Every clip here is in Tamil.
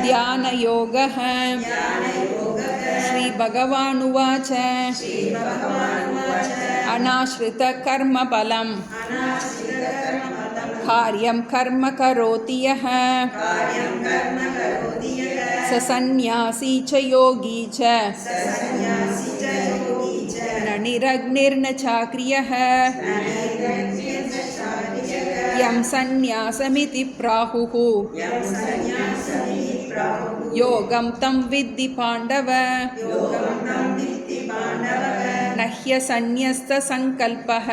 ध्यानयोगः। श्रीभगवानुवाच अनाश्रितकर्मफलं कार्यं कर्म करोति यः स सन्न्यासी च योगी च न निरग्निर्न चाक्रियः यं सन्न्यासमिति प्राहुः योगं तं विद्धि पाण्डव न ह्यसन्न्यस्तसङ्कल्पः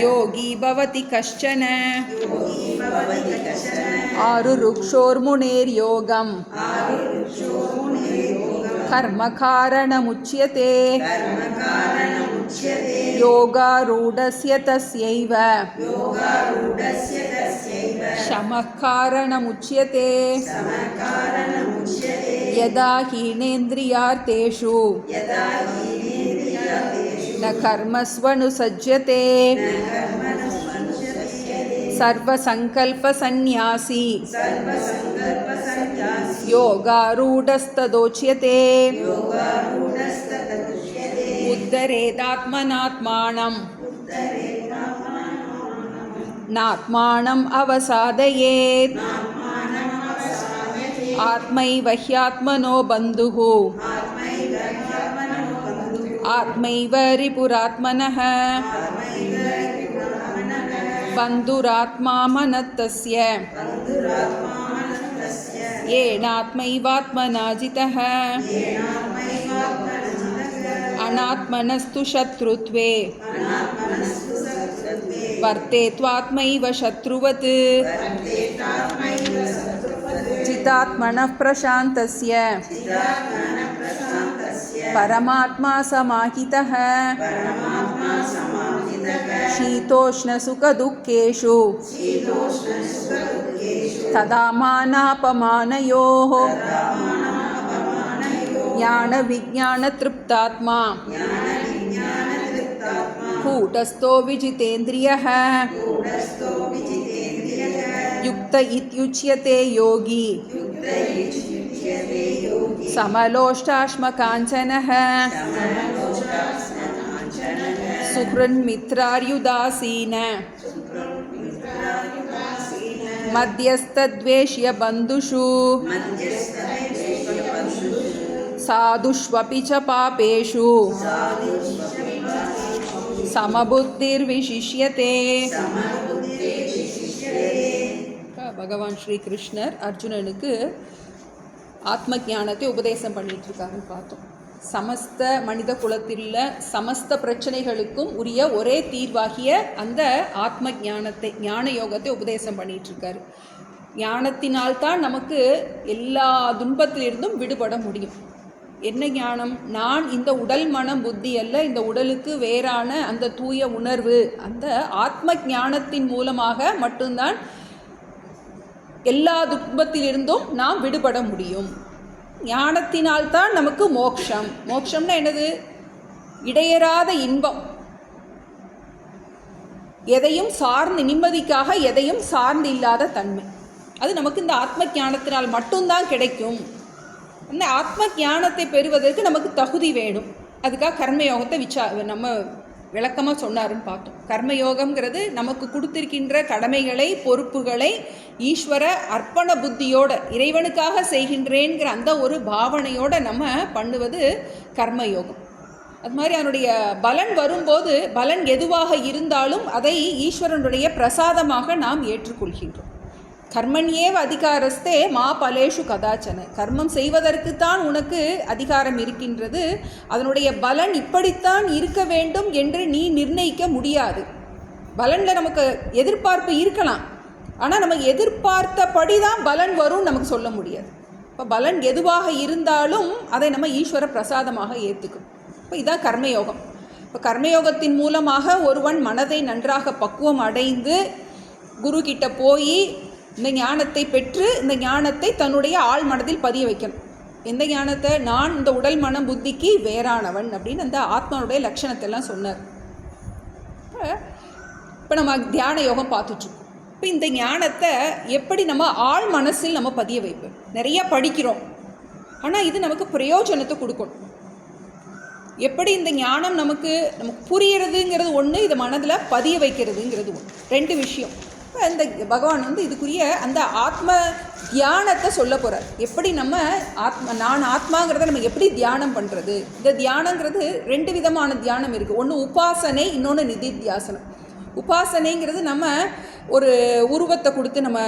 योगी भवति कश्चन आरुरुक्षोर्मुनेर्योगं कर्मकारणमुच्यते योगारूढस्य तस्यैव शमः कारणमुच्यते यदा हीनेन्द्रियार्थेषु न कर्मस्वनुसज्जते सर्वसङ्कल्पसन्न्यासी योगारूढस्तदोच्यते उद्धरेदात्मनात्मानं नात्मानम् अवसादयेत् आत्मैव ह्यात्मनो बन्धुः आत्मैव रिपुरात्मनः बन्धुरात्मा मनस्तस्य येनात्मैवात्मना जितः अनात्मनस्तु शत्रुत्वे वर्तेत्वात्मैव शत्रुवत् जितात्मनः प्रशान्तस्य परमात्मा समाहितः शीतोष्णसुखदुःखेषु तदा मानापमानयोः ज्ञानविज्ञानतृप्तात्मा कूटस्थो विजितेन्द्रियः युक्त इत्युच्यते योगी समलोष्टाश्मकाञ्चनः सुहृन्मित्रार्युदासीन मध्यस्थद्वेष्य बन्धुषु साधुष्वपि च पापेषु समबुद्धिर्विशिष्यते. பகவான் ஸ்ரீ கிருஷ்ணர் அர்ஜுனனுக்கு ஆத்ம ஞானத்தை உபதேசம் பண்ணிட்டு இருக்காருன்னு பார்த்தோம். சமஸ்த மனித குலத்தில் சமஸ்த பிரச்சனைகளுக்கும் உரிய ஒரே தீர்வாகிய அந்த ஆத்ம ஞானத்தை ஞான யோகத்தை உபதேசம் பண்ணிட்டு இருக்காரு. ஞானத்தினால்தான் நமக்கு எல்லா துன்பத்திலிருந்தும் விடுபட முடியும். என்ன ஞானம்? நான் இந்த உடல் மனம் புத்தி அல்ல, இந்த உடலுக்கு வேறான அந்த தூய உணர்வு, அந்த ஆத்ம ஞானத்தின் மூலமாக மட்டும்தான் எல்லா துன்பத்திலிருந்தும் நாம் விடுபட முடியும். ஞானத்தினால்தான் நமக்கு மோட்சம். மோட்சம்னா என்னது? இடையறாத இன்பம், எதையும் சார்ந்து நிம்மதிக்காக எதையும் சார்ந்து இல்லாத தன்மை, அது நமக்கு இந்த ஆத்ம ஞானத்தினால் மட்டும்தான் கிடைக்கும். அந்த ஆத்ம ஞானத்தை பெறுவதற்கு நமக்கு தகுதி வேணும். அதுக்காக கர்மயோகத்தை நம்ம விளக்கமாக சொன்னாருன்னு பார்த்தோம். கர்மயோகம்ங்கிறது நமக்கு கொடுத்திருக்கின்ற கடமைகளை பொறுப்புகளை ஈஸ்வர அர்ப்பண புத்தியோட இறைவனுக்காக செய்கின்றேங்கிற அந்த ஒரு பாவனையோடு நம்ம பண்ணுவது கர்மயோகம். அது மாதிரி அதனுடைய பலன் வரும்போது பலன் எதுவாக இருந்தாலும் அதை ஈஸ்வரனுடைய பிரசாதமாக நாம் ஏற்றுக்கொள்கின்றோம். கர்மண்யேவ அதிகாரஸ்தே மா பலேஷு கதாச்சன. கர்மம் செய்வதற்குத்தான் உனக்கு அதிகாரம் இருக்கின்றது. அதனுடைய பலன் இப்படித்தான் இருக்க வேண்டும் என்று நீ நிர்ணயிக்க முடியாது. பலனில் நமக்கு எதிர்பார்ப்பு இருக்கலாம், ஆனால் நமக்கு எதிர்பார்த்தபடி தான் பலன் வரும் நமக்கு சொல்ல முடியாது. இப்போ பலன் எதுவாக இருந்தாலும் அதை நம்ம ஈஸ்வர பிரசாதமாக ஏற்றுக்கும். இப்போ இதுதான் கர்மயோகம். இப்போ கர்மயோகத்தின் மூலமாக ஒருவன் மனதை நன்றாக பக்குவம் அடைந்து குரு கிட்ட போய் இந்த ஞானத்தை பெற்று இந்த ஞானத்தை தன்னுடைய ஆழ் மனதில் பதிய வைக்கணும். எந்த ஞானத்தை? நான் இந்த உடல் மனம் புத்திக்கு வேறானவன் அப்படின்னு அந்த ஆத்மாவுடைய லட்சணத்தை எல்லாம் சொன்னார். இப்போ நம்ம தியான யோகம் பார்த்துட்ருக்கோம். இப்போ இந்த ஞானத்தை எப்படி நம்ம ஆழ் மனசில் நம்ம பதிய வைப்போம்? நிறைய படிக்கிறோம், ஆனால் இது நமக்கு பிரயோஜனத்தை கொடுக்கணும். எப்படி இந்த ஞானம் நமக்கு புரியறதுங்கிறது ஒன்று, இதை மனதில் பதிய வைக்கிறதுங்கிறது ஒன்று, ரெண்டு விஷயம். இப்போ இந்த பகவான் வந்து இதுக்குரிய அந்த ஆத்ம தியானத்தை சொல்ல போகிறார். எப்படி நம்ம நான் ஆத்மாங்கிறத நம்ம எப்படி தியானம் பண்ணுறது? இந்த தியானங்கிறது ரெண்டு விதமான தியானம் இருக்குது. ஒன்று உபாசனை, இன்னொன்று நிதித்தியாசனம். உபாசனைங்கிறது நம்ம ஒரு உருவத்தை கொடுத்து நம்ம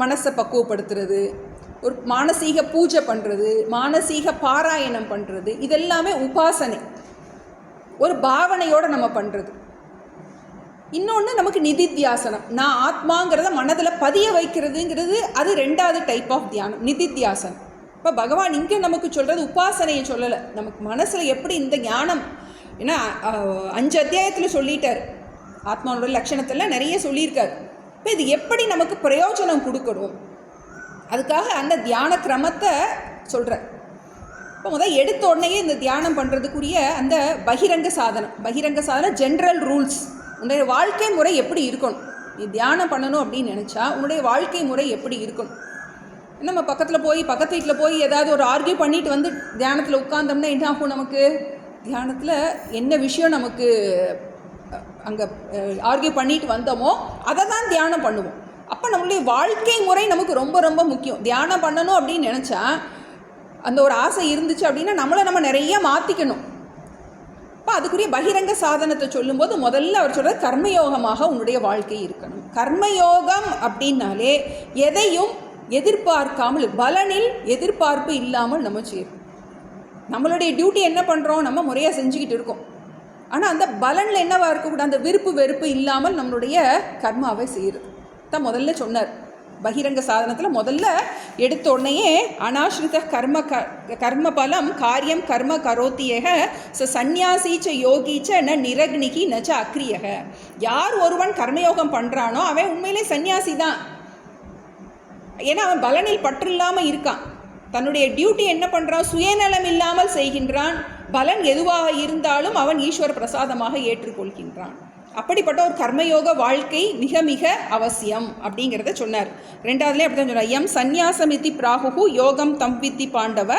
மனசை பக்குவப்படுத்துறது, ஒரு மானசீக பூஜை பண்ணுறது, மானசீக பாராயணம் பண்ணுறது, இதெல்லாமே உபாசனை, ஒரு பாவனையோடு நம்ம பண்ணுறது. இன்னொன்று நமக்கு நிதித்தியாசனம், நான் ஆத்மாங்கிறத மனதில் பதிய வைக்கிறதுங்கிறது, அது ரெண்டாவது டைப் ஆஃப் தியானம், நிதித்தியாசனம். இப்போ பகவான் இங்கே நமக்கு சொல்கிறது உபாசனையை சொல்லலை, நமக்கு மனசில் எப்படி இந்த ஞானம், ஏன்னா 5 அத்தியாயத்தில் சொல்லிட்டார், ஆத்மாவோட லட்சணத்தில் நிறைய சொல்லியிருக்கார். இப்போ இது எப்படி நமக்கு பிரயோஜனம் கொடுக்கணும், அதுக்காக அந்த தியான கிரமத்தை சொல்கிறேன். இப்போ முதல் எடுத்த உடனேயே இந்த தியானம் பண்ணுறதுக்குரிய அந்த பகிரங்க சாதனம் ஜென்ரல் ரூல்ஸ். உன்னுடைய வாழ்க்கை முறை எப்படி இருக்கணும்? நீ தியானம் பண்ணணும் அப்படின்னு நினச்சா உன்னுடைய வாழ்க்கை முறை எப்படி இருக்கணும்? நம்ம பக்கத்து வீட்டில் போய் ஏதாவது ஒரு ஆர்கியூ பண்ணிட்டு வந்து தியானத்தில் உட்கார்ந்தோம்னா என்ன ஆகும்? நமக்கு தியானத்தில் என்ன விஷயம் நமக்கு அங்கே ஆர்கியூ பண்ணிட்டு வந்தோமோ அதை தான் தியானம் பண்ணுவோம். அப்போ நம்மளுடைய வாழ்க்கை முறை நமக்கு ரொம்ப ரொம்ப முக்கியம். தியானம் பண்ணணும் அப்படின்னு நினச்சா, அந்த ஒரு ஆசை இருந்துச்சு அப்படின்னா நம்ம நிறைய மாற்றிக்கணும். இப்போ அதுக்குரிய பகிரங்க சாதனத்தை சொல்லும்போது முதல்ல அவர் சொல்கிறது கர்மயோகமாக உன்னுடைய வாழ்க்கை இருக்கணும். கர்மயோகம் அப்படின்னாலே எதையும் எதிர்பார்க்காமல், பலனில் எதிர்பார்ப்பு இல்லாமல் நம்ம செய்யணும். நம்மளுடைய டியூட்டி என்ன பண்ணுறோம்? நம்ம முறையாக செஞ்சுக்கிட்டு இருக்கோம். ஆனால் அந்த பலனில் என்னவாக இருக்கக்கூடாது? அந்த விருப்பு வெறுப்பு இல்லாமல் நம்மளுடைய கர்மாவை செய்கிறது தான் முதல்ல சொன்னார். பகிரங்க சாதனத்தில் முதல்ல எடுத்த உடனேயே அனாஸ்ரித கர்ம பலம் காரியம் கர்ம கரோத்தியக சந்நியாசீச்ச யோகீச்ச ந நிரக்னிகி நச்ச அக்ரியக. யார் ஒருவன் கர்மயோகம் பண்ணுறானோ அவன் உண்மையிலே சன்னியாசி தான். ஏன்னா அவன் பலனில் பற்று இல்லாமல் இருக்கான். தன்னுடைய டியூட்டி என்ன பண்ணுறான்? சுயநலம் இல்லாமல் செய்கின்றான். பலன் எதுவாக இருந்தாலும் அவன் ஈஸ்வர பிரசாதமாக ஏற்றுக்கொள்கின்றான். அப்படிப்பட்ட ஒரு கர்மயோக வாழ்க்கை மிக மிக அவசியம் அப்படிங்கிறத சொன்னார். ரெண்டாவதுலேயே அப்படி தான் சொன்னார். எம் சந்நியாசமிதி பிராகு யோகம் தம் வித்தி பாண்டவ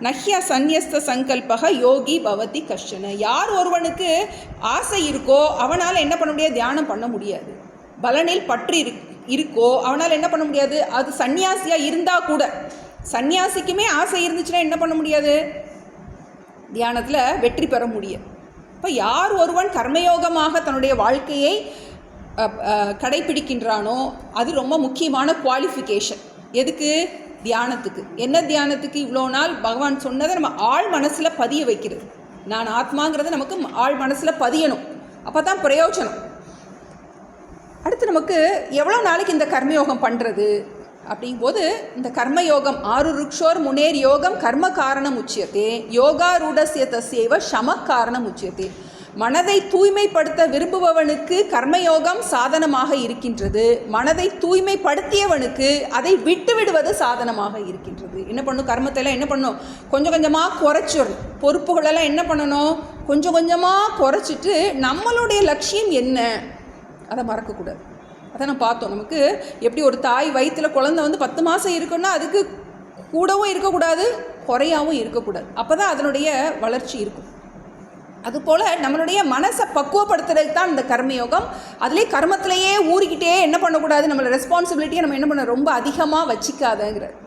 நஹ்ய சந்நியஸ்த சங்கல்பக யோகி பவதி கஷ்டன. யார் ஒருவனுக்கு ஆசை இருக்கோ அவனால் என்ன பண்ண முடியாது? தியானம் பண்ண முடியாது. பலனில் பற்று இருக்கோ அவனால் என்ன பண்ண முடியாது? அது சன்னியாசியாக இருந்தால் கூட, சன்னியாசிக்குமே ஆசை இருந்துச்சுன்னா என்ன பண்ண முடியாது? தியானத்தில் வெற்றி பெற முடியாது. இப்போ யார் ஒருவன் கர்மயோகமாக தன்னுடைய வாழ்க்கையை கடைபிடிக்கின்றானோ அது ரொம்ப முக்கியமான குவாலிஃபிகேஷன். எதுக்கு? தியானத்துக்கு. என்ன தியானத்துக்கு? இவ்வளோ நாள் பகவான் சொன்னதை நம்ம ஆழ் மனசில் பதிய வைக்கிறது. நான் ஆத்மாங்கிறது நமக்கு ஆழ் மனசில் பதியணும், அப்போ தான் பிரயோஜனம். அடுத்து நமக்கு எவ்வளோ நாளைக்கு இந்த கர்மயோகம் பண்ணுறது அப்படிங்கும்போது, இந்த கர்மயோகம் 6 ருக்ஷோர் முனேர் யோகம் கர்ம காரணம் உச்சியத்தே யோகாரூடஸ்ய தஸ்யைவ சம காரணம் உச்சியத்தே. மனதை தூய்மைப்படுத்த விரும்புபவனுக்கு கர்மயோகம் சாதனமாக இருக்கின்றது. மனதை தூய்மைப்படுத்தியவனுக்கு அதை விட்டு விடுவது சாதனமாக இருக்கின்றது. என்ன பண்ணும்? கர்மத்தையெல்லாம் என்ன பண்ணும்? கொஞ்சம் கொஞ்சமாக குறைச்சிடணும். பொறுப்புகளெல்லாம் என்ன பண்ணணும்? கொஞ்சம் கொஞ்சமாக குறைச்சிட்டு நம்மளுடைய லட்சியம் என்ன அதை மறக்கக்கூடாது. அதை நம்ம பார்த்தோம். நமக்கு எப்படி ஒரு தாய் வயிற்றில் குழந்தை வந்து 10 மாதம் இருக்குன்னா அதுக்கு கூடவும் இருக்கக்கூடாது, குறையாகவும் இருக்கக்கூடாது. அப்போ தான் அதனுடைய வளர்ச்சி இருக்கும். அதுபோல் நம்மளுடைய மனசை பக்குவப்படுத்துறதுக்கு தான் இந்த கர்மயோகம். அதுலேயே கர்மத்திலேயே ஊறிக்கிட்டே என்ன பண்ணக்கூடாது? நம்மளோட ரெஸ்பான்சிபிலிட்டியை நம்ம என்ன பண்ண ரொம்ப அதிகமாக வச்சிக்காதங்கிறது.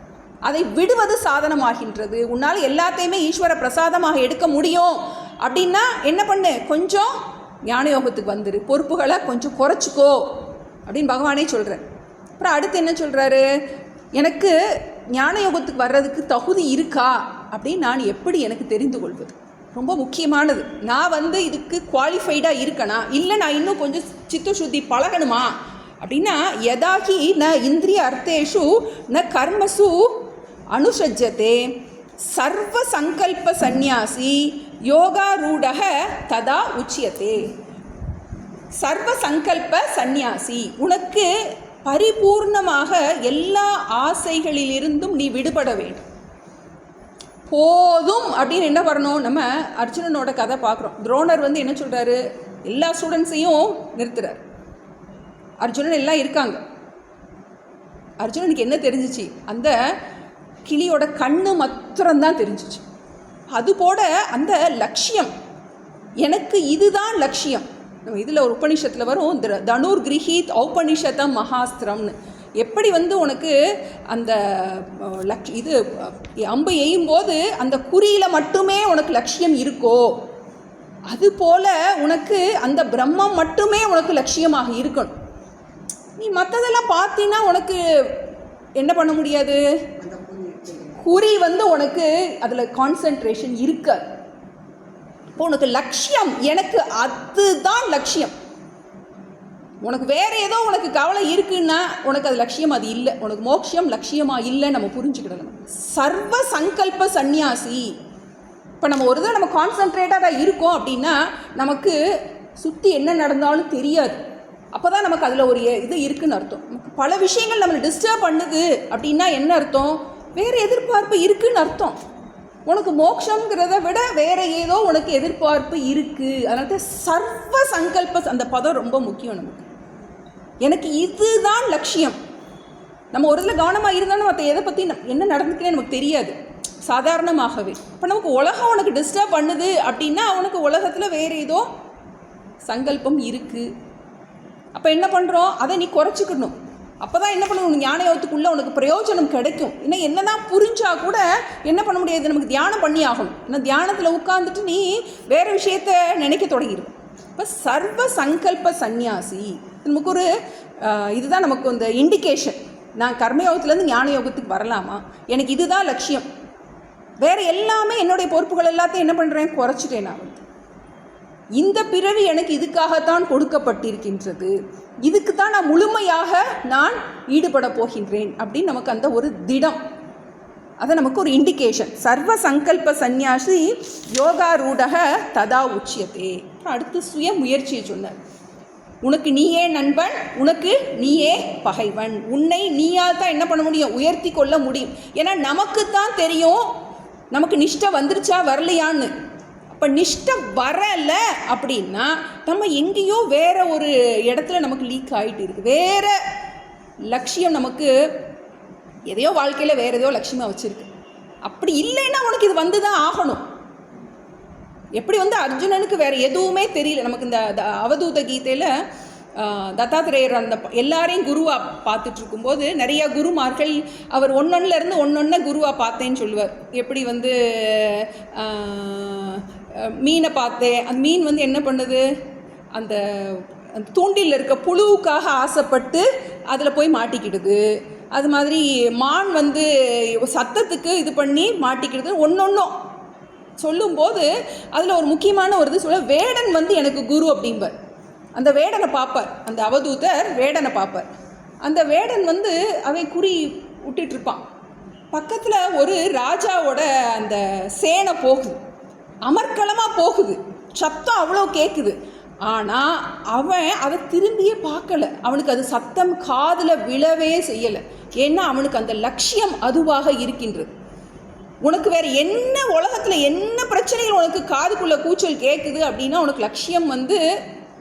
அதை விடுவது சாதனமாகின்றது. உன்னால் எல்லாத்தையுமே ஈஸ்வர பிரசாதமாக எடுக்க முடியும் அப்படின்னா என்ன பண்ணு? கொஞ்சம் ஞான யோகத்துக்கு வந்துரு, பொறுப்புகளை கொஞ்சம் குறைச்சிக்கோ அப்படின்னு பகவானே சொல்கிறார். அப்புறம் அடுத்து என்ன சொல்கிறாரு? எனக்கு ஞான யோகத்துக்கு வர்றதுக்கு தகுதி இருக்கா அப்படின்னு நான் எப்படி எனக்கு தெரிந்து கொள்வது? ரொம்ப முக்கியமானது. நான் இதுக்கு குவாலிஃபைடாக இருக்கனா, இல்லை நான் இன்னும் கொஞ்சம் சித்தசுத்தி பழகணுமா அப்படின்னா, யதாகி ந இந்திரிய அர்த்தேஷு ந கர்மசு அனுஷஜ்ஜதே சர்வ சங்கல்ப சந்நியாசி யோகாரூடக ததா உச்சியத்தே. சர்வ சங்கல்ப சந்நியாசி, உனக்கு பரிபூர்ணமாக எல்லா ஆசைகளிலிருந்தும் நீ விடுபட வேண்டும். போதும் அப்படின்னு என்ன பண்ணணும்? நம்ம அர்ஜுனனோட கதை பார்க்குறோம். துரோணர் என்ன சொல்கிறாரு? எல்லா ஸ்டூடெண்ட்ஸையும் நிறுத்துறார். அர்ஜுனன் எல்லாம் இருக்காங்க. அர்ஜுனனுக்கு என்ன தெரிஞ்சிச்சு? அந்த கிளியோட கண்ணு மாத்திரம்தான் தெரிஞ்சிச்சு. அதுபோல அந்த லட்சியம், எனக்கு இதுதான் லட்சியம். நம்ம இதில் ஒரு உபனிஷத்தில் வரும், தனுர் கிரகீத் ஔபனிஷதம் மகாஸ்திரம்னு. எப்படி உனக்கு அந்த இது அம்பு எய்யும்போது அந்த குறியில் மட்டுமே உனக்கு லட்சியம் இருக்கோ, அதுபோல் உனக்கு அந்த பிரம்மம் மட்டுமே உனக்கு லட்சியமாக இருக்கணும். நீ மற்றதெல்லாம் பார்த்தீங்கன்னா உனக்கு என்ன பண்ண முடியாது, குறி உனக்கு அதில் கான்சன்ட்ரேஷன் இருக்காது. இப்போ உனக்கு லட்சியம், எனக்கு அதுதான் லட்சியம். உனக்கு வேறு ஏதோ உனக்கு கவலை இருக்குன்னா உனக்கு அது லட்சியம், அது இல்லை. உனக்கு மோட்சம் லட்சியமாக இல்லை, நம்ம புரிஞ்சுக்கிடலாம். சர்வ சங்கல்ப சந்நியாசி. இப்போ நம்ம ஒரு தான் நம்ம கான்சன்ட்ரேட்டாக தான் இருக்கோம் அப்படின்னா நமக்கு சுற்றி என்ன நடந்தாலும் தெரியாது. அப்போ தான் நமக்கு அதில் ஒரு இது இருக்குதுன்னு அர்த்தம். பல விஷயங்கள் நம்மளை டிஸ்டர்ப் பண்ணுது அப்படின்னா என்ன அர்த்தம்? வேறு எதிர்பார்ப்பு இருக்குதுன்னு அர்த்தம். உனக்கு மோட்சங்கிறத விட வேறு ஏதோ உனக்கு எதிர்பார்ப்பு இருக்குது. அதனால சர்வ சங்கல்ப, அந்த பதம் ரொம்ப முக்கியம் நமக்கு. எனக்கு இதுதான் லட்சியம். நம்ம ஒரு இதில் கவனமாக இருந்தாலும் மற்ற எதை பற்றி என்ன நடந்துக்குன்னு நமக்கு தெரியாது சாதாரணமாகவே. இப்போ நமக்கு உலகம் உனக்கு டிஸ்டர்ப் பண்ணுது அப்படின்னா உனக்கு உலகத்தில் வேறு ஏதோ சங்கல்பம் இருக்குது. அப்போ என்ன பண்ணுறோம்? அதை நீ குறைச்சிக்கணும். அப்போ தான் என்ன பண்ணணும், ஞான யோகத்துக்குள்ளே உனக்கு பிரயோஜனம் கிடைக்கும். இன்னும் என்ன தான் புரிஞ்சால் கூட என்ன பண்ண முடியாது, நமக்கு தியானம் பண்ணி ஆகணும். ஏன்னா தியானத்தில் உட்காந்துட்டு நீ வேறு விஷயத்த நினைக்க தொடங்கிடும். இப்போ சர்வ சங்கல்ப சந்நியாசி நமக்கு ஒரு இதுதான் நமக்கு இந்த இண்டிகேஷன். நான் கர்மயோகத்துலேருந்து ஞான யோகத்துக்கு வரலாமா, எனக்கு இதுதான் லட்சியம், வேறு எல்லாமே என்னுடைய பொறுப்புகள் எல்லாத்தையும் என்ன பண்ணுறேன், குறைச்சிட்டேன். நான் இந்த பிறவி எனக்கு இதுக்காகத்தான் கொடுக்கப்பட்டிருக்கின்றது, இதுக்கு தான் நான் முழுமையாக நான் ஈடுபட போகின்றேன் அப்படின்னு நமக்கு அந்த ஒரு திடம், அதை நமக்கு ஒரு இண்டிகேஷன். சர்வ சங்கல்ப சந்நியாசி யோகாரூடக ததா உச்சியத்தே. அடுத்து சுய முயற்சியை சொன்னார். உனக்கு நீயே நண்பன், உனக்கு நீயே பகைவன். உன்னை நீயால் தான் என்ன பண்ண முடியும், உயர்த்தி கொள்ள முடியும். ஏன்னா நமக்குத்தான் தெரியும் நமக்கு நிஷ்டை வந்துருச்சா வரலையான்னு. அப்போ நிஷ்டை வரலை அப்படின்னா நம்ம எங்கேயோ வேறு ஒரு இடத்துல நமக்கு லீக் ஆகிட்டு இருக்குது. வேறு லட்சியம் நமக்கு எதையோ வாழ்க்கையில் வேறு எதையோ லட்சியமாக வச்சுருக்கு. அப்படி இல்லைன்னா உனக்கு இது வந்து தான் ஆகணும். எப்படி அர்ஜுனனுக்கு வேறு எதுவுமே தெரியல. நமக்கு இந்த அவதூத கீதையில் தத்தாத்திரேயர் அந்த எல்லாரையும் குருவாக பார்த்துட்ருக்கும்போது நிறைய குருமார்கள் அவர் ஒன்னொன்னுலேருந்து ஒன்னொன்ன குருவாக பார்த்தேன்னு சொல்லுவார். எப்படி மீனை பார்த்தேன், அந்த மீன் என்ன பண்ணுது, அந்த தூண்டில் இருக்க புழுவுக்காக ஆசைப்பட்டு அதில் போய் மாட்டிக்கிடுது. அது மாதிரி மான் சத்தத்துக்கு இது பண்ணி மாட்டிக்கிடுது. ஒன்றொன்றும் சொல்லும்போது அதில் ஒரு முக்கியமான ஒரு இது சொல்ல, வேடன் எனக்கு குரு அப்படிம்பார். அந்த வேடனை பார்ப்பார், அந்த அவதூதர் வேடனை பார்ப்பார். அந்த வேடன் அவன் குறி விட்டுட்ருப்பான். பக்கத்தில் ஒரு ராஜாவோட அந்த சேனை போகுது, அமர்க்களமாக போகுது, சத்தம் அவ்வளோ கேட்குது. ஆனால் அவன் அதை திரும்பியே பார்க்கல. அவனுக்கு அது சத்தம் காதில் விழவே செய்யலை. ஏன்னா அவனுக்கு அந்த லட்சியம் அதுவாக இருக்கின்றது. உனக்கு வேறு என்ன உலகத்தில் என்ன பிரச்சனைகள் உனக்கு காதுக்குள்ளே கூச்சல் கேட்குது அப்படின்னா உனக்கு லட்சியம்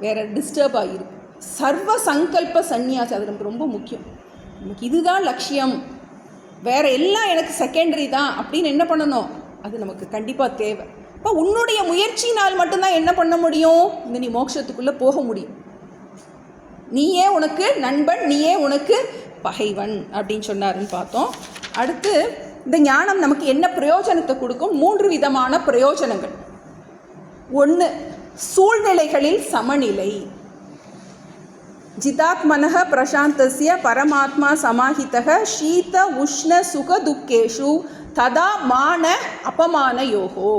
வேறு டிஸ்டர்ப் ஆகிருக்கு. சர்வ சங்கல்ப சந்நியாசி, அது நமக்கு ரொம்ப முக்கியம். நமக்கு இதுதான் லட்சியம், வேறு எல்லாம் எனக்கு செகண்டரி தான் அப்படின்னு என்ன பண்ணணும், அது நமக்கு கண்டிப்பாக தேவை. இப்போ உன்னுடைய முயற்சினால் மட்டும்தான் என்ன பண்ண முடியும், நீ மோட்சத்துக்குள்ளே போக முடியும். நீயே உனக்கு நண்பன், நீயே உனக்கு பகைவன் அப்படின்னு சொன்னாருன்னு பார்த்தோம். அடுத்து இந்த ஞானம் நமக்கு என்ன பிரயோஜனத்தை கொடுக்கும்? 3 விதமான பிரயோஜனங்கள். 1, சூழ்நிலைகளில் சமநிலை. ஜிதாத்மனः பிரசாந்தஸ்ய பரமாத்மா சமாஹிதः ஷீத உஷ்ண சுக துக்கேஷு ததா மான அபமான யோகோ.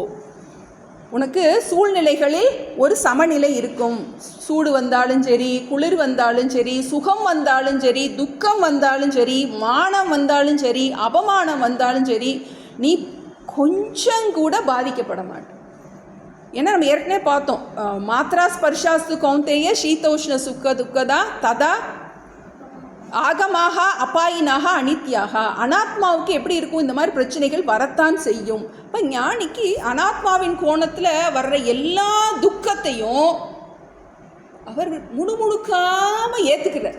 உனக்கு சூழ்நிலைகளில் ஒரு சமநிலை இருக்கும். சூடு வந்தாலும் சரி, குளிர் வந்தாலும் சரி, சுகம் வந்தாலும் சரி, துக்கம் வந்தாலும் சரி, மானம் வந்தாலும் சரி, அபமானம் வந்தாலும் சரி, நீ கொஞ்சம் கூட பாதிக்கப்பட மாட்ட. ஏன்னா நம்ம ஏற்கனவே பார்த்தோம், மாத்ரா ஸ்பர்ஷாஸ்து கௌந்தேய சீதோஷ்ண சுக்க துக்கதா ததா ஆகமாக அபாயினாக அனித்யாக. அனாத்மாவுக்கு எப்படி இருக்கும், இந்த மாதிரி பிரச்சனைகள் வரத்தான் செய்யும். இப்போ ஞானிக்கு அனாத்மாவின் கோணத்தில் வர்ற எல்லா துக்கத்தையும் அவர் முணுமுணுக்காமல் ஏற்றுக்கிறார்.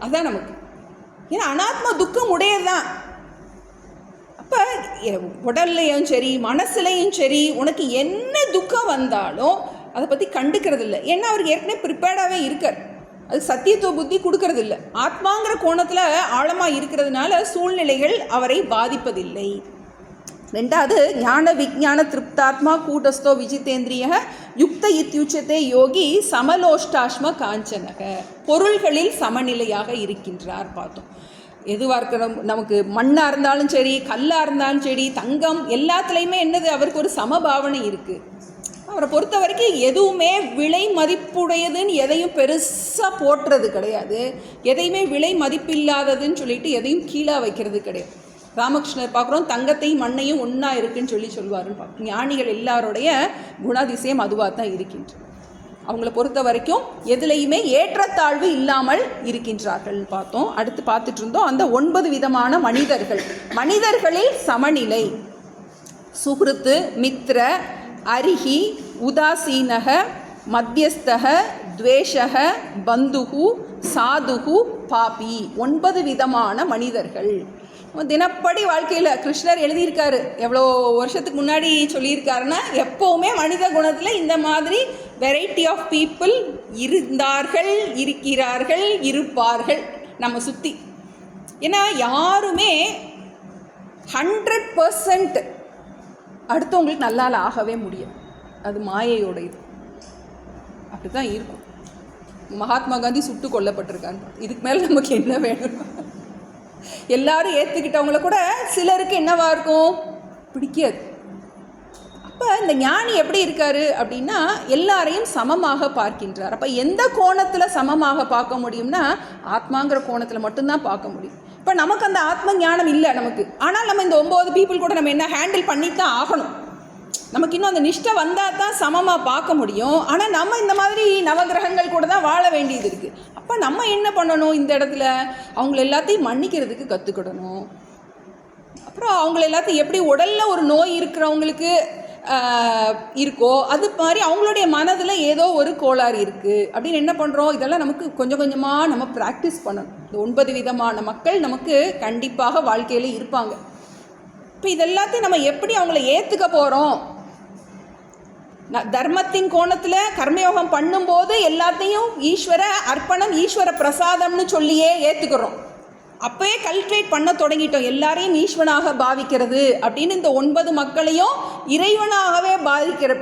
அதுதான் நமக்கு. ஏன்னா அனாத்மா துக்கம் உடையதுதான். அப்போ உடல்லையும் சரி மனசுலையும் சரி உனக்கு என்ன துக்கம் வந்தாலும் அதை பற்றி கண்டுக்கிறது இல்லை. ஏன்னா அவருக்கு ஏற்கனவே ப்ரிப்பேர்டாகவே இருக்கார். அது சத்தியத்துவ புத்தி கொடுக்கறது இல்லை. ஆத்மாங்கிற கோணத்தில் ஆழமாக இருக்கிறதுனால சூழ்நிலைகள் அவரை பாதிப்பதில்லை. ரெண்டாவது, ஞான விஜான திருப்தாத்மா கூட்டஸ்தோ விஜிதேந்திரிய யுக்த இத்யுச்சதே யோகி சமலோஷ்டாஷ்ம காஞ்சனக, பொருள்களில் சமநிலையாக இருக்கின்றார். பார்த்தோம். எதுவாக இருக்கிற நமக்கு மண்ணாக இருந்தாலும் சரி கல்லாக இருந்தாலும் சரி தங்கம் எல்லாத்துலேயுமே என்னது அவருக்கு ஒரு சமபாவனை இருக்குது. அவரை பொறுத்த வரைக்கும் எதுவுமே விலை மதிப்புடையதுன்னு எதையும் பெருசாக போட்டுறது கிடையாது. எதையுமே விலை மதிப்பில்லாததுன்னு சொல்லிட்டு எதையும் கீழே வைக்கிறது கிடையாது. ராமகிருஷ்ணர் பார்க்குறோம், தங்கத்தையும் மண்ணையும் ஒன்றா இருக்குன்னு சொல்லுவாருன்னு பார்க்குறோம். ஞானிகள் எல்லாருடைய குணாதிசயம் அதுவாக தான் இருக்கின்றது. அவங்கள பொறுத்த வரைக்கும் எதுலேயுமே ஏற்றத்தாழ்வு இல்லாமல் இருக்கின்றார்கள் பார்த்தோம். அடுத்து பார்த்துட்டு இருந்தோம் அந்த 9 விதமான மனிதர்கள். மனிதர்களில் சமநிலை. சுஹ்ருத்து, மித்ர, அரிஹி, உதாசீனக, மத்தியஸ்தக, துவேஷக, பந்துகு, சாதுகு, பாபி. 9 விதமான மனிதர்கள். தினப்படி வாழ்க்கையில் கிருஷ்ணர் எழுதியிருக்காரு. எவ்வளோ வருஷத்துக்கு முன்னாடி சொல்லியிருக்காருன்னா, எப்போவுமே மனித குணத்தில் இந்த மாதிரி வெரைட்டி ஆஃப் பீப்புள் இருந்தார்கள், இருக்கிறார்கள், இருப்பார்கள் நம்ம சுற்றி. ஏன்னா யாருமே 100% அடுத்தவங்களுக்கு நல்லால் ஆகவே முடியும். அது மாயையோட இது. அப்படி தான் இருக்கும். மகாத்மா காந்தி சுட்டு கொல்லப்பட்டிருக்காங்க. இதுக்கு மேலே நமக்கு என்ன வேணும்? எல்லாரும் ஏற்றுக்கிட்டவங்கள கூட சிலருக்கு என்னவா இருக்கும், பிடிக்காது. அப்போ இந்த ஞானி எப்படி இருக்காரு அப்படின்னா எல்லாரையும் சமமாக பார்க்கின்றார். அப்போ எந்த கோணத்தில் சமமாக பார்க்க முடியும்னா ஆத்மாங்கிற கோணத்தில் மட்டும்தான் பார்க்க முடியும். இப்போ நமக்கு அந்த ஆத்ம ஞானம் இல்லை நமக்கு. ஆனால் நம்ம இந்த 9 பீப்புள் கூட நம்ம என்ன ஹேண்டில் பண்ணி தான் ஆகணும். நமக்கு இன்னும் அந்த நிஷ்டை வந்தால் தான் சமமாக பார்க்க முடியும். ஆனால் நம்ம இந்த மாதிரி நவகிரகங்கள் கூட தான் வாழ வேண்டியது இருக்குது. அப்போ நம்ம என்ன பண்ணணும், இந்த இடத்துல அவங்கள எல்லாத்தையும் மன்னிக்கிறதுக்கு கற்றுக்கிடணும். அப்புறம் அவங்கள எல்லாத்தையும் எப்படி உடலில் ஒரு நோய் இருக்கிறவங்களுக்கு இருக்கோ அது மாதிரி அவங்களுடைய மனதில் ஏதோ ஒரு கோளாறு இருக்குது அப்படின்னு என்ன பண்ணுறோம், இதெல்லாம் நமக்கு கொஞ்சம் கொஞ்சமாக நம்ம ப்ராக்டிஸ் பண்ணணும். இந்த 9 விதமான மக்கள் நமக்கு கண்டிப்பாக வாழ்க்கையில் இருப்பாங்க. இப்போ இதெல்லாத்தையும் நம்ம எப்படி அவங்கள ஏற்றுக்க போகிறோம்? தர்மத்தின் கோணத்தில் கர்மயோகம் பண்ணும்போது எல்லாத்தையும் ஈஸ்வர அர்ப்பணம், ஈஸ்வர பிரசாதம்னு சொல்லியே ஏற்றுக்கிறோம். அப்போயே கல்டிவேட் பண்ண தொடங்கிட்டோம். எல்லாரையும் ஈஸ்வரனாக பாவிக்கிறது அப்படின்னு இந்த 9 மக்களையும் இறைவனாகவே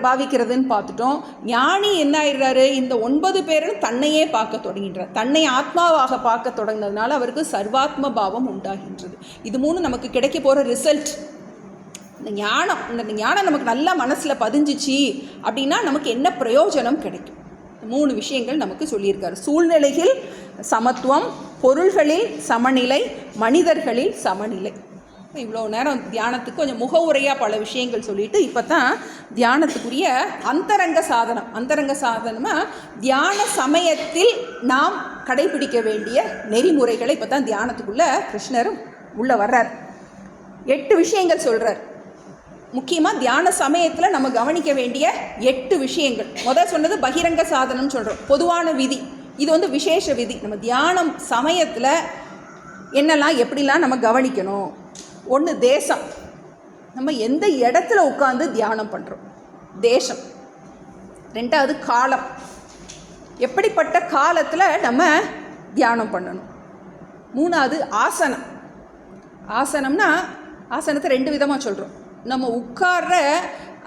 பாவிக்கிறதுன்னு பார்த்துட்டோம். ஞானி என்ன ஆயிடுறாரு, இந்த 9 பேரும் தன்னையே பார்க்க தொடங்கின்றார். தன்னை ஆத்மாவாக பார்க்க தொடங்கினதுனால அவருக்கு சர்வாத்ம பாவம் உண்டாகின்றது. இது 3 நமக்கு கிடைக்க போகிற ரிசல்ட். இந்த ஞானம் நமக்கு நல்லா மனசில் பதிஞ்சிச்சு அப்படின்னா நமக்கு என்ன பிரயோஜனம் கிடைக்கும்? 3 விஷயங்கள் நமக்கு சொல்லியிருக்காரு. சூழ்நிலையில் சமத்துவம், பொருள்களில் சமநிலை, மனிதர்களில் சமநிலை. இவ்வளோ நேரம் தியானத்துக்கு கொஞ்சம் முகவுரையாக பல விஷயங்கள் சொல்லிட்டு இப்போ தான் தியானத்துக்குரிய அந்தரங்க சாதனமாக தியான சமயத்தில் நாம் கடைபிடிக்க வேண்டிய நெறிமுறைகளை இப்போ தான் தியானத்துக்குள்ளே கிருஷ்ணரும் உள்ளே வர்றார். 8 விஷயங்கள் சொல்கிறார். முக்கியமாக தியான சமயத்தில் நம்ம கவனிக்க வேண்டிய 8 விஷயங்கள். முதல் சொன்னது பகிரங்க சாதனம் சொல்கிறோம், பொதுவான விதி. இது விசேஷ விதி. நம்ம தியானம் சமயத்தில் என்னெல்லாம் எப்படிலாம் நம்ம கவனிக்கணும். 1, தேசம். நம்ம எந்த இடத்துல உட்காந்து தியானம் பண்ணுறோம், தேசம். 2வது காலம், எப்படிப்பட்ட காலத்தில் நம்ம தியானம் பண்ணணும். 3வது ஆசனம். ஆசனம்னா ஆசனத்தை 2 விதமாக சொல்கிறோம். நம்ம உட்கார்ற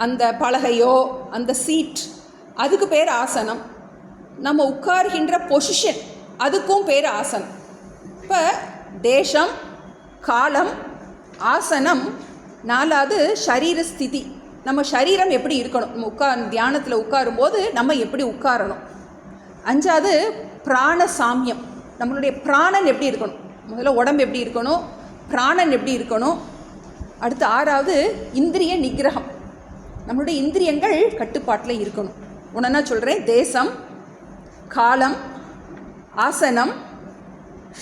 அந்த பலகையோ அந்த சீட் அதுக்கு பேர் ஆசனம். நம்ம உட்கார்கின்ற பொசிஷன் அதுக்கும் பேர் ஆசனம். இப்போ தேசம், காலம், ஆசனம். 4வது சரீர ஸ்திதி. நம்ம சரீரம் எப்படி இருக்கணும், நம்ம தியானத்தில் உட்காரும்போது நம்ம எப்படி உட்காரணும். 5வது பிராண சாமியம். நம்மளுடைய பிராணன் எப்படி இருக்கணும், முதல்ல உடம்பு எப்படி இருக்கணும், பிராணன் எப்படி இருக்கணும். அடுத்து 6வது இந்திரிய நிகிரகம். நம்மளுடைய இந்திரியங்கள் கட்டுப்பாட்டில் இருக்கணும். ஒன்றா சொல்கிறேன். தேசம், காலம், ஆசனம்,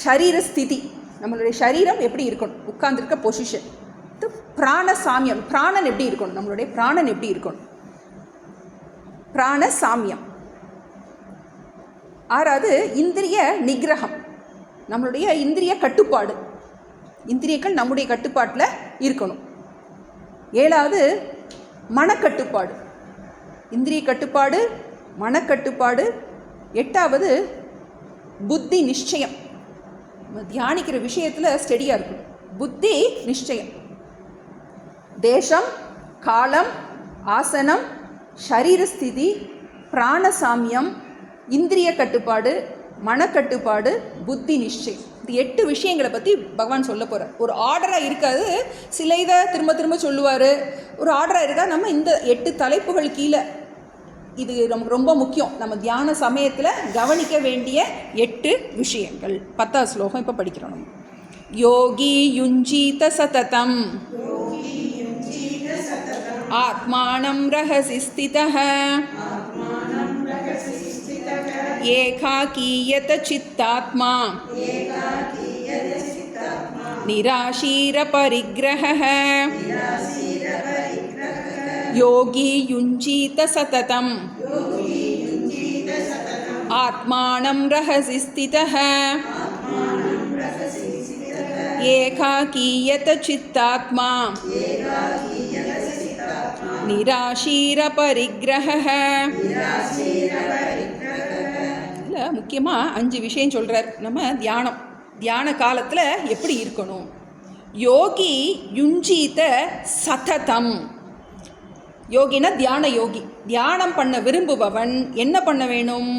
ஷரீர ஸ்திதி. நம்மளுடைய சரீரம் எப்படி இருக்கணும், உட்கார்ந்துருக்க பொசிஷன். பிராண சாமியம், பிராணன் எப்படி இருக்கணும், நம்மளுடைய பிராணன் எப்படி இருக்கணும், பிராண சாமியம். 6வது இந்திரிய நிகிரகம். நம்மளுடைய இந்திரிய கட்டுப்பாடு. இந்திரியங்கள் நம்முடைய கட்டுப்பாட்டில் இருக்கணும். 7வது மனக்கட்டுப்பாடு. இந்திரிய கட்டுப்பாடு, மனக்கட்டுப்பாடு. 8வது புத்தி நிச்சயம். தியானிக்கிற விஷயத்தில் ஸ்டெடியாக இருக்கணும். புத்தி நிச்சயம். தேசம், காலம், ஆசனம், ஷரீரஸ்திதி, பிராணசாமியம், இந்திரிய கட்டுப்பாடு, மனக்கட்டுப்பாடு, புத்தி நிச்சயம். இது 8 விஷயங்களை பற்றி பகவான் சொல்ல போகிறார். ஒரு ஆர்டராக இருக்காது. சில இதை திரும்ப திரும்ப சொல்லுவார். ஒரு ஆர்டராக இருக்கா. நம்ம இந்த 8 தலைப்புகள் கீழே இது நமக்கு ரொம்ப முக்கியம். நம்ம தியான சமயத்தில் கவனிக்க வேண்டிய 8 விஷயங்கள். 10வது ஸ்லோகம் இப்போ படிக்கிறோம். நம்ம யோகி யுஞ்சீத சததம் ஆத்மானம் ரஹசி ஸ்திதஹ ஏகாகீயத சித்தாத்மா நிராசீர பரிக்ரஹ யோகி யுஞ்சீத சததம் ஆத்மானம் ரஹசி ஸ்திதஹ ஏகாகீயத சித்தாத்மா நிராசீர பரிக்ரஹ. இல்லை, முக்கியமாக 5 விஷயம் சொல்கிறார். நம்ம தியான காலத்தில் எப்படி இருக்கணும். யோகி யுஞ்சீத சததம். யோகினா தியான யோகி. தியானம் பண்ண விரும்புபவன் என்ன பண்ண வேணும்?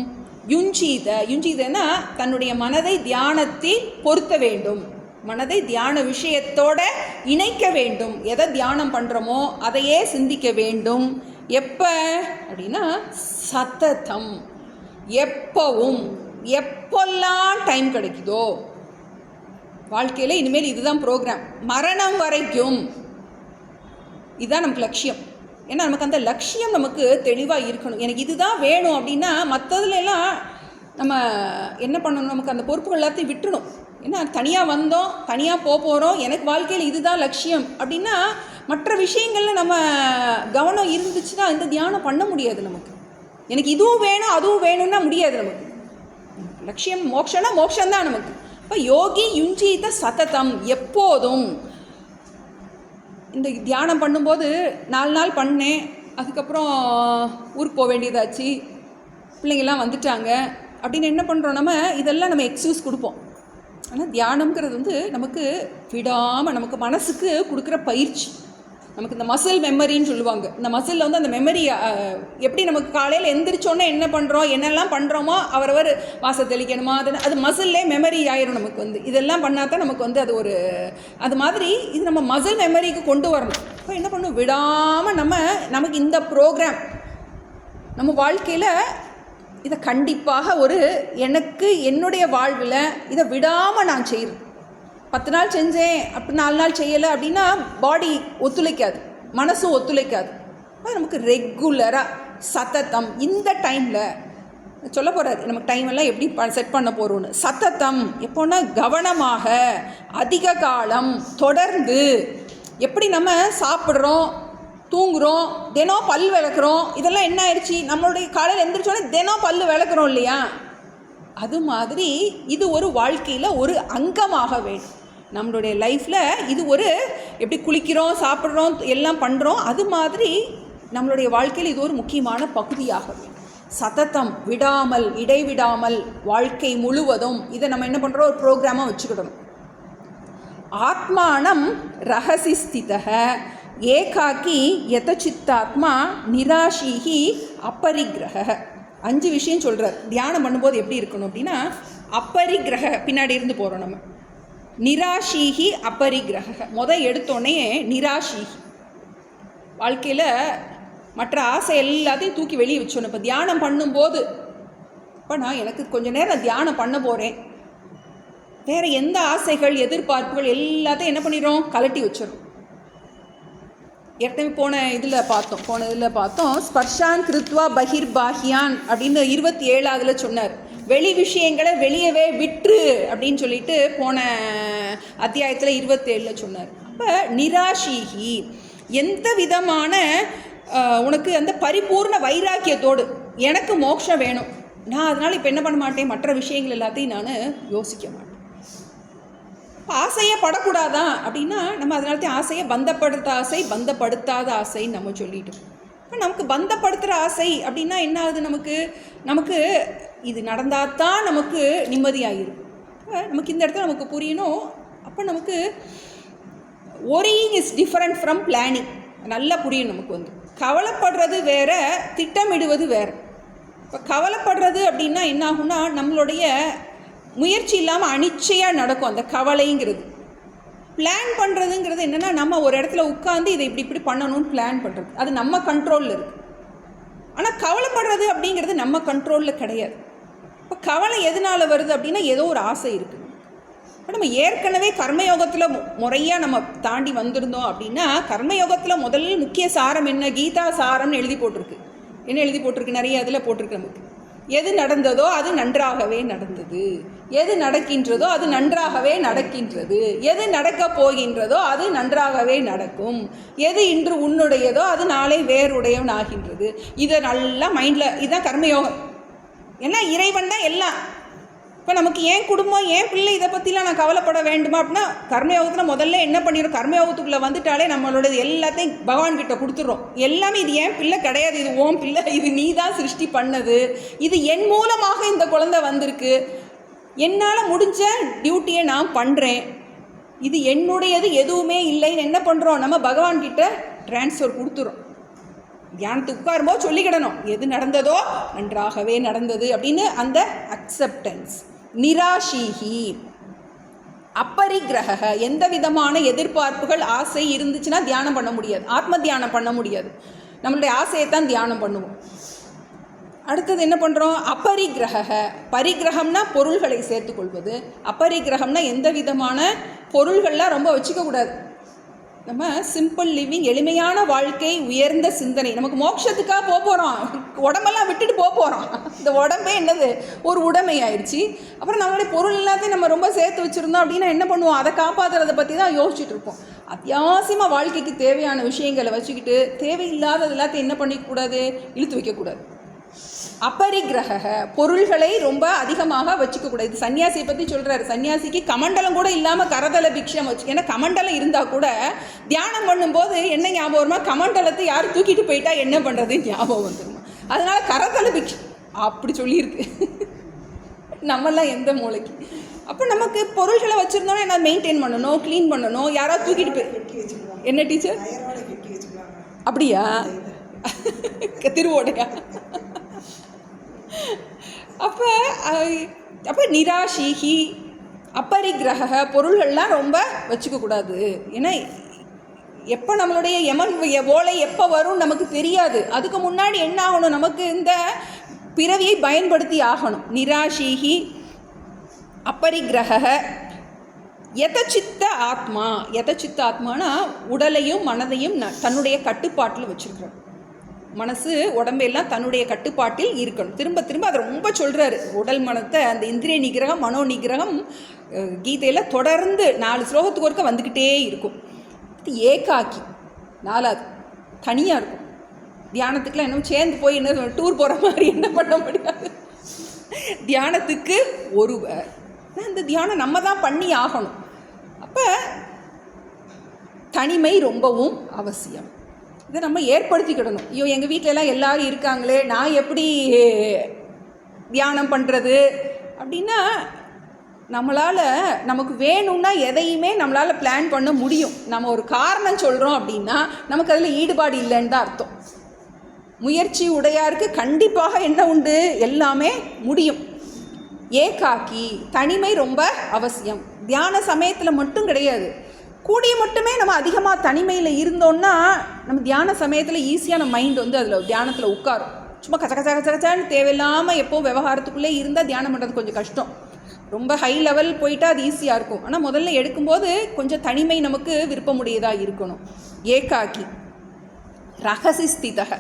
யுஞ்சீதனா தன்னுடைய மனதை தியானத்தில் பொருத்த வேண்டும். மனதை தியான விஷயத்தோட இணைக்க வேண்டும். எதை தியானம் பண்ணுறோமோ அதையே சிந்திக்க வேண்டும். எப்போ அப்படின்னா சததம், எப்பவும், எப்பெல்லாம் டைம் கிடைக்குதோ. வாழ்க்கையில் இனிமேல் இதுதான் ப்ரோக்ராம், மரணம் வரைக்கும் இதுதான் நமக்கு லட்சியம். ஏன்னா நமக்கு அந்த லட்சியம் நமக்கு தெளிவாக இருக்கணும். எனக்கு இதுதான் வேணும் அப்படின்னா மற்றதுலாம் நம்ம என்ன பண்ணணும்? நமக்கு அந்த பொறுப்புகள் எல்லாத்தையும் விட்டுணும். ஏன்னா தனியாக வந்தோம், தனியாக போகிறோம், எனக்கு வாழ்க்கையில் இதுதான் லட்சியம் அப்படின்னா மற்ற விஷயங்களில் நம்ம கவனம் இருந்துச்சுன்னா இந்த தியானம் பண்ண முடியாது. நமக்கு எனக்கு இதுவும் வேணும் அதுவும் வேணும்னா முடியாது. நமக்கு லட்சியம் மோட்சம்னா மோட்சம்தான் நமக்கு. இப்போ யோகி யுஞ்சீத சததம், எப்போதும். இந்த தியானம் பண்ணும்போது 4 நாள் பண்ணேன், அதுக்கப்புறம் ஊருக்கு போக வேண்டியதாச்சு, பிள்ளைங்கள்லாம் வந்துட்டாங்க அப்படின்னு என்ன பண்ணுறோம்? நம்ம இதெல்லாம் நம்ம எக்ஸ்கியூஸ் கொடுப்போம். ஆனால் தியானம்ங்கிறது நமக்கு விடாமல் நமக்கு மனசுக்கு கொடுக்குற பயிற்சி. நமக்கு இந்த மசில் மெமரின்னு சொல்லுவாங்க. இந்த மசிலில் அந்த மெமரி எப்படி நமக்கு காலையில் எந்திரிச்சோன்னே என்ன பண்ணுறோம், என்னெல்லாம் பண்ணுறோமோ அவரவர் வாசல் தெளிக்கணுமா, அது மசில்லே மெமரி ஆயிரும். நமக்கு இதெல்லாம் பண்ணால் தான் நமக்கு அது ஒரு அது மாதிரி இது நம்ம மசில் மெமரிக்கு கொண்டு வரணும். இப்போ என்ன பண்ணணும்? விடாமல் நமக்கு இந்த ப்ரோக்ராம் நம்ம வாழ்க்கையில் இதை கண்டிப்பாக எனக்கு என்னுடைய வாழ்வில் இதை விடாமல் நான் செய்கிறேன். 10 நாள் செஞ்சேன் அப்படி 4 நாள் செய்யலை அப்படின்னா பாடி ஒத்துழைக்காது, மனசும் ஒத்துழைக்காது. நமக்கு ரெகுலராக சததம் இந்த டைமில் சொல்ல போகிறாரு. நமக்கு டைமெல்லாம் எப்படி செட் பண்ண போகிறோன்னு. சததம் எப்போன்னா கவனமாக, அதிக காலம், தொடர்ந்து. எப்படி நம்ம சாப்பிட்றோம், தூங்குகிறோம், தினம் பல் விளக்குறோம், இதெல்லாம் என்ன ஆயிடுச்சு? நம்மளுடைய காலையில் எந்திரிச்சோன்னே தினம் பல் விளக்குறோம் இல்லையா? அது மாதிரி இது ஒரு வாழ்க்கையில் ஒரு அங்கமாக வேண்டும். நம்மளுடைய லைஃப்பில் இது எப்படி குளிக்கிறோம், சாப்பிட்றோம், எல்லாம் பண்ணுறோம், அது மாதிரி நம்மளுடைய வாழ்க்கையில் இது ஒரு முக்கியமான பகுதியாக வேண்டும். சததம், விடாமல், இடைவிடாமல், வாழ்க்கை முழுவதும் இதை நம்ம என்ன பண்ணுறோம்? ஒரு ப்ரோக்ராமாக வச்சுக்கிடணும். ஆத்மானம் ரஹசி ஸ்திதஹ ஏகாக்கி யதசித்தாத்மா நிராசீஹி அப்பரிக்ரஹ. 5 விஷயம் சொல்கிறார். தியானம் பண்ணும்போது எப்படி இருக்கணும் அப்படின்னா அப்பரிக்ரஹ, பின்னாடி இருந்து போகிறோம் நம்ம. நிராசீஹி அப்பரிக்ரஹ. எடுத்தோடனே நிராசீஹி. வாழ்க்கையில் மற்ற ஆசை எல்லாத்தையும் தூக்கி வெளியே வச்சோணும். இப்போ தியானம் பண்ணும்போது இப்போ நான் எனக்கு கொஞ்சம் நேரம் தியானம் பண்ண போகிறேன், வேறு எந்த ஆசைகள் எதிர்பார்ப்புகள் எல்லாத்தையும் என்ன பண்ணிடுறோம்? கலட்டி வச்சிடும். ஏற்கனவே போன இதில் பார்த்தோம் ஸ்பர்ஷான் கிருத்வா பகிர் பாஹியான் அப்படின்னு 27வது சொன்னார். வெளி விஷயங்களை வெளியவே விற்று அப்படின்னு சொல்லிட்டு போன அத்தியாயத்தில் 27 சொன்னார். அப்போ நிராசீகி, எந்த விதமான உனக்கு அந்த பரிபூர்ண வைராக்கியத்தோடு எனக்கு மோட்சம் வேணும், நான் அதனால் இப்போ என்ன பண்ண மாட்டேன், மற்ற விஷயங்கள் எல்லாத்தையும் நான் யோசிக்க மாட்டேன். ஆசையே படக்கூடாதா அப்படின்னா நம்ம அதனால தான் ஆசையை பந்தப்படுத்தாத ஆசைன்னு நம்ம சொல்லிட்டோம். இப்போ நமக்கு பந்தப்படுத்துகிற ஆசை அப்படின்னா என்ன ஆகுது, நமக்கு இது நடந்தால் தான் நமக்கு நிம்மதியாகிடும். நமக்கு இந்த இடத்துல நமக்கு புரியணும். அப்போ நமக்கு worrying is different from planning. நல்லா புரியும் நமக்கு. கவலைப்படுறது வேற, திட்டமிடுவது வேறு. இப்போ கவலைப்படுறது அப்படின்னா என்ன ஆகும்னா, நம்மளுடைய முயற்சி இல்லாமல் அனிச்சையாக நடக்கும் அந்த கவலைங்கிறது. பிளான் பண்ணுறதுங்கிறது என்னென்னா, நம்ம ஒரு இடத்துல உட்காந்து இதை இப்படி பண்ணணும்னு பிளான் பண்ணுறது, அது நம்ம கண்ட்ரோலில் இருக்குது. ஆனால் கவலைப்படுறது அப்படிங்கிறது நம்ம கண்ட்ரோலில் கிடையாது. இப்போ கவலை எதனால் வருது அப்படின்னா, ஏதோ ஒரு ஆசை இருக்குது. இப்போ நம்ம ஏற்கனவே கர்மயோகத்தில் முறையாக நம்ம தாண்டி வந்திருந்தோம் அப்படின்னா, கர்மயோகத்தில் முதல் முக்கிய சாரம் என்ன, கீதா சாரம்னு எழுதி போட்டிருக்கு. என்ன எழுதி போட்டிருக்கு, நிறைய இதில் போட்டிருக்கு நமக்கு. எது நடந்ததோ அது நன்றாகவே நடந்தது, எது நடக்கின்றதோ அது நன்றாகவே நடக்கின்றது, எது நடக்கப் போகின்றதோ அது நன்றாகவே நடக்கும், எது இன்று உன்னுடையதோ அது நாளை வேறுடையவன் ஆகின்றது. இதை நல்லா மைண்டில், இதுதான் கர்மயோகம். ஏன்னா இறைவன் தான் எல்லாம். இப்போ நமக்கு ஏன் குடும்பம், ஏன் பிள்ளை, இதை பற்றிலாம் நான் கவலைப்பட வேண்டுமா அப்படின்னா, கர்மயோகத்தில் முதல்ல என்ன பண்ணிடும், கர்மயோகத்துக்குள்ளே வந்துட்டாலே நம்மளோட எல்லாத்தையும் பகவான்கிட்ட கொடுத்துட்றோம். எல்லாமே இது ஏன் பிள்ளை கிடையாது, இது ஓம் பிள்ளை, இது நீ தான் சிருஷ்டி பண்ணது, இது என் மூலமாக இந்த குழந்தை வந்திருக்கு, என்னால் முடிஞ்ச டியூட்டியை நான் பண்ணுறேன், இது என்னுடையது எதுவுமே இல்லைன்னு என்ன பண்ணுறோம், நம்ம பகவான்கிட்ட ட்ரான்ஸ்ஃபர் கொடுத்துறோம். தியானத்துக்கு உட்காரும்போது சொல்லிக்கிடணும், எது நடந்ததோ நன்றாகவே நடந்தது அப்படின்னு அந்த அக்செப்டன்ஸ். நிராஷீஹி அப்பரிகிரக, எந்த விதமான எதிர்பார்ப்புகள் ஆசை இருந்துச்சுன்னா தியானம் பண்ண முடியாது, ஆத்ம தியானம் பண்ண முடியாது. நம்மளுடைய ஆசையை தான் தியானம் பண்ணுவோம். அடுத்தது என்ன பண்ணுறோம், அப்பரிகிரக. பரிகிரகம்னா பொருள்களை சேர்த்துக்கொள்வது, அப்பரிகிரகம்னா எந்த விதமான பொருள்கள்லாம் ரொம்ப வச்சுக்கக்கூடாது. நம்ம சிம்பிள் லிவிங், எளிமையான வாழ்க்கை, உயர்ந்த சிந்தனை. நமக்கு மோட்சத்துக்காக போகிறோம், உடம்பெல்லாம் விட்டுட்டு போகிறோம். இந்த உடம்பே என்னது, ஒரு உடைமை ஆயிடுச்சு. அப்புறம் நம்மளுடைய பொருள் எல்லாத்தையும் நம்ம ரொம்ப சேர்த்து வச்சுருந்தோம் அப்படின்னா என்ன பண்ணுவோம், அதை காப்பாற்றுறதை பற்றி தான் யோசிச்சுட்டு இருப்போம். அத்தியாவசியமாக வாழ்க்கைக்கு தேவையான விஷயங்களை வச்சுக்கிட்டு தேவையில்லாத எல்லாத்தையும் என்ன பண்ணிக்கூடாது, இழுத்து வைக்கக்கூடாது. அப்பரிகிரக, பொருள்களை ரொம்ப அதிகமாக வச்சுக்கக்கூடாது. இது சன்னியாசியை பற்றி சொல்கிறாரு. சன்னியாசிக்கு கமண்டலம் கூட இல்லாமல் கரதல பிக்ஷம் வச்சு, ஏன்னா கமண்டலம் இருந்தால் கூட தியானம் பண்ணும்போது என்ன ஞாபகம் வருமா, கமண்டலத்தை யார் தூக்கிட்டு போயிட்டா என்ன பண்ணுறது ஞாபகம் வந்துருமா. அதனால் கரதல பிக்ஷம் அப்படி சொல்லியிருக்கு. நம்மெல்லாம் எந்த மூளைக்கு. அப்போ நமக்கு பொருள்களை வச்சுருந்தோன்னா என்ன மெயின்டைன் பண்ணணும், க்ளீன் பண்ணணும். யாராவது தூக்கிட்டு போய், என்ன டீச்சர் அப்படியா, திருவோடையா. அப்போ நிராஷீஹி அப்பரிகிரக, பொருள்கள்லாம் ரொம்ப வச்சுக்கக்கூடாது. ஏன்னா எப்போ நம்மளுடைய யமன் ஓலை எப்போ வரும் நமக்கு தெரியாது. அதுக்கு முன்னாடி என்ன ஆகணும், நமக்கு இந்த பிறவியை பயன்படுத்தி ஆகணும். நிராஷீஹி அப்பரிகிரக யதச்சித்த ஆத்மா. யதச்சித்த ஆத்மானா உடலையும் மனதையும் தன்னுடைய கட்டுப்பாட்டில் வச்சுருக்கிறோம். மனசு உடம்பெல்லாம் தன்னுடைய கட்டுப்பாட்டில் இருக்கணும். திரும்ப திரும்ப அதை ரொம்ப சொல்கிறாரு. உடல் மனத்தை, அந்த இந்திரிய நிகிரகம் மனோ நிகிரகம் கீதையில் தொடர்ந்து 4 ஸ்லோகத்துக்கு ஒருக்க வந்துக்கிட்டே இருக்கும். இது ஏகாக்கி, 4வது தனியாக இருக்கும். தியானத்துக்குலாம் இன்னும் சேர்ந்து போய் என்ன டூர் போகிற மாதிரி என்ன பண்ண முடியாது. தியானத்துக்கு ஒருவர், இந்த தியானம் நம்ம தான் பண்ணி ஆகணும். அப்போ தனிமை ரொம்பவும் அவசியம். இதை நம்ம ஏற்படுத்திக்கிடணும். ஐயோ எங்கள் வீட்டிலலாம் எல்லோரும் இருக்காங்களே, நான் எப்படி தியானம் பண்ணுறது அப்படின்னா, நம்மளால் நமக்கு வேணும்னா எதையுமே நம்மளால் பிளான் பண்ண முடியும். நம்ம ஒரு காரணம் சொல்கிறோம் அப்படின்னா நமக்கு அதில் ஈடுபாடு இல்லைன்னு தான் அர்த்தம். முயற்சி உடையாருக்கு கண்டிப்பாக என்ன உண்டு, எல்லாமே முடியும். ஏகாக்கி, தனிமை ரொம்ப அவசியம். தியான சமயத்தில் மட்டும் கிடையாது, கூடிய மட்டுமே நம்ம அதிகமாக தனிமையில் இருந்தோன்னா நம்ம தியான சமயத்தில் ஈஸியாக நம்ம மைண்ட் அதில் தியானத்தில் உட்காரும். சும்மா கச்சன்னு தேவையில்லாமல் எப்போது விவகாரத்துக்குள்ளே இருந்தால் தியானம் பண்ணுறது கொஞ்சம் கஷ்டம். ரொம்ப ஹை லெவல் போயிட்டால் அது ஈஸியாக இருக்கும். ஆனால் முதல்ல எடுக்கும்போது கொஞ்சம் தனிமை நமக்கு விருப்பமுடையதாக இருக்கணும். ஏகாக்கி ரகசி ஸ்திதக,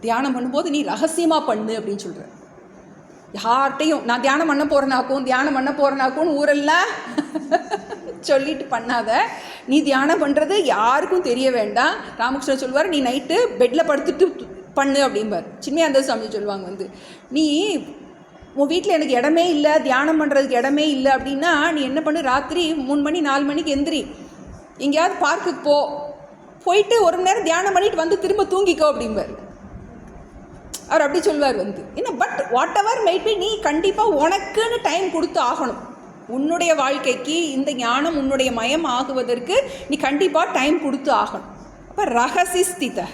தியானம் பண்ணும்போது நீ ரகசியமாக பண்ணு அப்படின்னு சொல்கிற. யார்கிட்டையும் நான் தியானம் பண்ண போகிறேனாக்கும் ஊரெல்லாம் சொல்லிட்டு பண்ணாத. நீ தியானம் பண்ணுறது யாருக்கும் தெரிய வேண்டாம். ராமகிருஷ்ணன் சொல்லுவார், நீ நைட்டு பெட்டில் படுத்துட்டு பண்ணு அப்படிம்பார். சின்மயானந்த சுவாமி சொல்லுவாங்க, நீ உன் வீட்டில் எனக்கு இடமே இல்லை, தியானம் பண்ணுறதுக்கு இடமே இல்லை அப்படின்னா நீ என்ன பண்ணு, ராத்திரி 3 மணி 4 மணிக்கு எந்திரி, எங்கேயாவது பார்க்குக்கு போயிட்டு 1 மணி நேரம் தியானம் பண்ணிட்டு வந்து திரும்ப தூங்கிக்கோ அப்படிம்பார் அவர். அப்படி சொல்வார் என்ன. But what ever might be, நீ கண்டிப்பாக உனக்குன்னு டைம் கொடுத்து ஆகணும். உன்னுடைய வாழ்க்கைக்கு இந்த ஞானம் உன்னுடைய மயம் ஆகுவதற்கு நீ கண்டிப்பாக டைம் கொடுத்து ஆகணும். அப்போ ரகசி ஸ்திதக